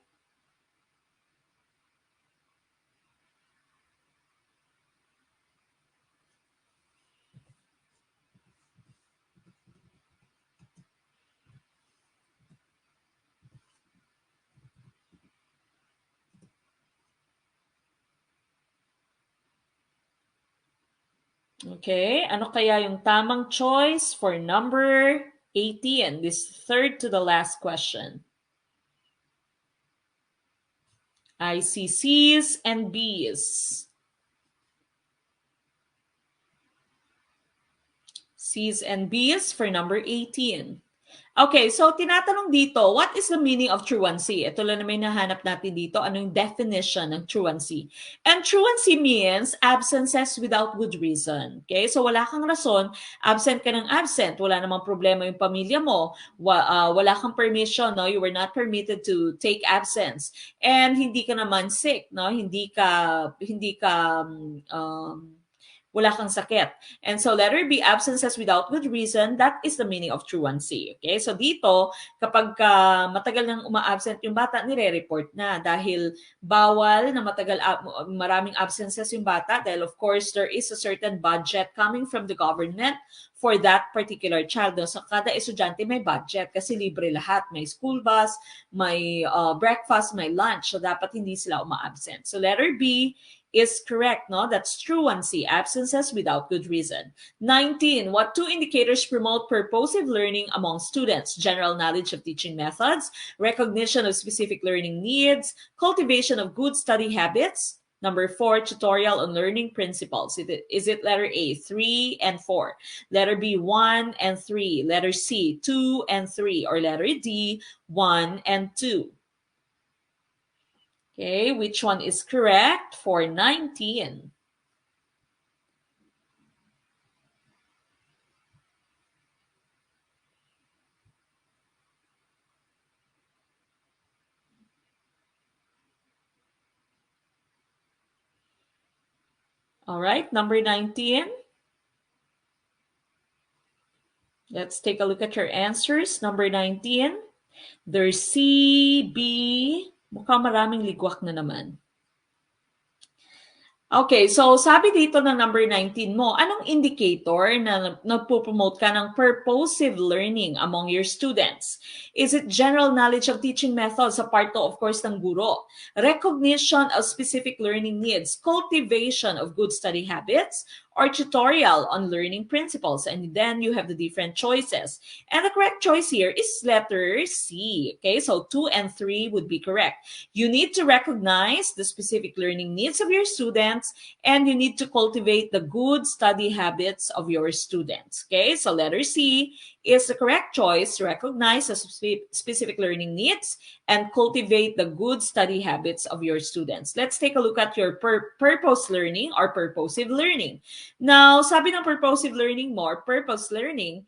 Okay, ano kaya yung tamang choice for number 18? This third to the last question. I see C's and B's. C's and B's for number 18. Okay, so tinatanong dito, what is the meaning of truancy? Ito lang naman nahanap natin dito, ano yung definition ng truancy. And truancy means absences without good reason. Okay, so wala kang rason, absent ka ng absent, wala namang problema yung pamilya mo, wala kang permission, no? You were not permitted to take absence. And hindi ka naman sick, no? Hindi ka wala kang sakit. And so letter B, absences without good reason, that is the meaning of truancy. Okay? So dito, kapag matagal nang uma-absent yung bata, nire-report na dahil bawal na maraming absences yung bata dahil of course there is a certain budget coming from the government for that particular child. So kada estudyante may budget kasi libre lahat. May school bus, may breakfast, may lunch. So dapat hindi sila uma-absent. So letter B is correct, no? That's truancy, absences without good reason. 19, what two indicators promote purposive learning among students? General knowledge of teaching methods, recognition of specific learning needs, cultivation of good study habits. Number 4, tutorial on learning principles. Is it letter A, 3 and 4? Letter B, 1 and 3. Letter C, 2 and 3. Or letter D, 1 and 2. Okay, which one is correct for 19? All right, number 19. Let's take a look at your answers. Number 19. There's C, B. Mukhang maraming ligwak na naman. Okay, so sabi dito ng number 19 mo, anong indicator na nagpo-promote ka ng purposive learning among your students? Is it general knowledge of teaching methods, sa part 2, of course, ng guro? Recognition of specific learning needs, cultivation of good study habits, or tutorial on learning principles? And then you have the different choices. And the correct choice here is letter C. Okay, so 2 and 3 would be correct. You need to recognize the specific learning needs of your students, and you need to cultivate the good study habits of your students. Okay, so letter C is the correct choice. Recognize the specific learning needs and cultivate the good study habits of your students. Let's take a look at your purpose learning or purposive learning. Now, sabi ng purposive learning mo, or purpose learning,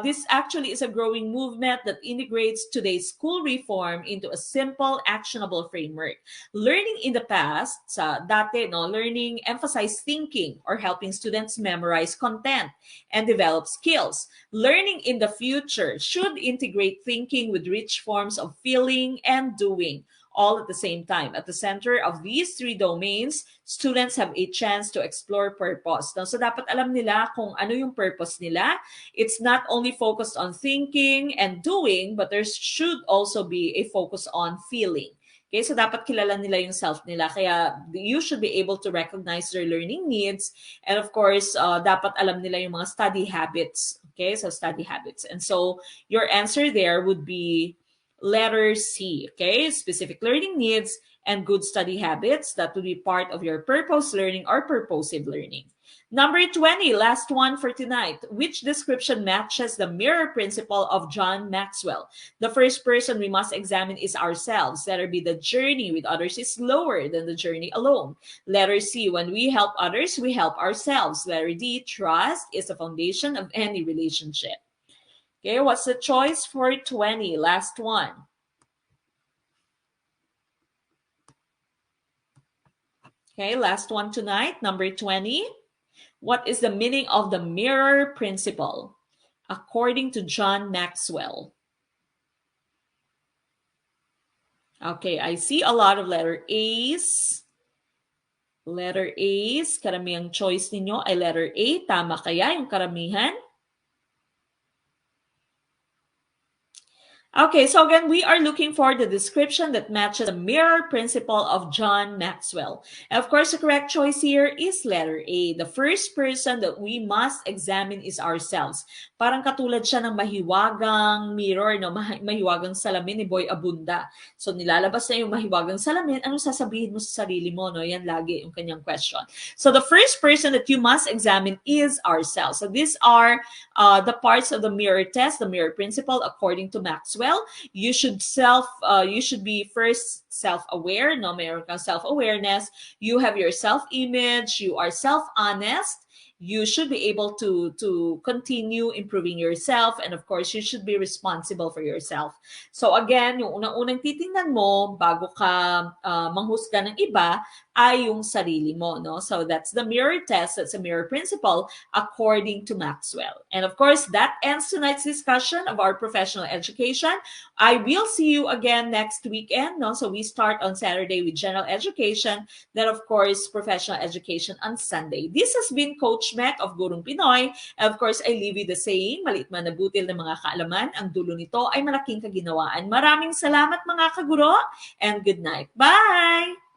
this actually is a growing movement that integrates today's school reform into a simple, actionable framework. Learning in the past, dati, learning emphasized thinking or helping students memorize content and develop skills. Learning in the future should integrate thinking with rich forms of feeling and doing. all at the same time. At the center of these three domains, students have a chance to explore purpose. Now, so dapat alam nila kung ano yung purpose nila. It's not only focused on thinking and doing, but there should also be a focus on feeling. Okay, so dapat kilala nila yung self nila. Kaya you should be able to recognize their learning needs. And of course, dapat alam nila yung mga study habits. Okay, so study habits. And so your answer there would be letter C. Okay, specific learning needs and good study habits. That would be part of your purpose learning or purposive learning. Number 20, last one for tonight. Which description matches the mirror principle of John Maxwell? The first person we must examine is ourselves. Letter B, the journey with others is slower than the journey alone. Letter C, when we help others, we help ourselves. Letter D, trust is the foundation of any relationship. Okay, what's the choice for 20? Last one. Okay, last one tonight, number 20. What is the meaning of the mirror principle according to John Maxwell? Okay, I see a lot of letter A's. Letter A's, karamihang choice ninyo ay letter A. Tama kaya yung karamihan? Okay, so again, we are looking for the description that matches the mirror principle of John Maxwell. And of course, the correct choice here is letter A. The first person that we must examine is ourselves. Parang katulad siya ng mahiwagang mirror, no? Mahiwagang salamin ni Boy Abunda. So nilalabas na yung mahiwagang salamin, anong sasabihin mo sa sarili mo? No? Yan lagi yung kanyang question. So the first person that you must examine is ourselves. So these are the parts of the mirror test, the mirror principle according to Maxwell. You should be first self-aware, no? Mayroon kang self-awareness. You have your self-image. You are self-honest. You should be able to continue improving yourself, and of course, you should be responsible for yourself. So again, yung unang-unang titingnan mo bago ka manghusga ng iba ay yung sarili mo, no? So that's the mirror test. That's a mirror principle according to Maxwell. And of course, that ends tonight's discussion of our professional education. I will see you again next weekend, no? So we start on Saturday with general education, then of course, professional education on Sunday. This has been Coach Mac of Gurong Pinoy. And of course, I leave you the saying, maliit man na butil ng mga kaalaman, ang dulo nito ay malaking kaginawaan. Maraming salamat mga kaguro, and good night. Bye!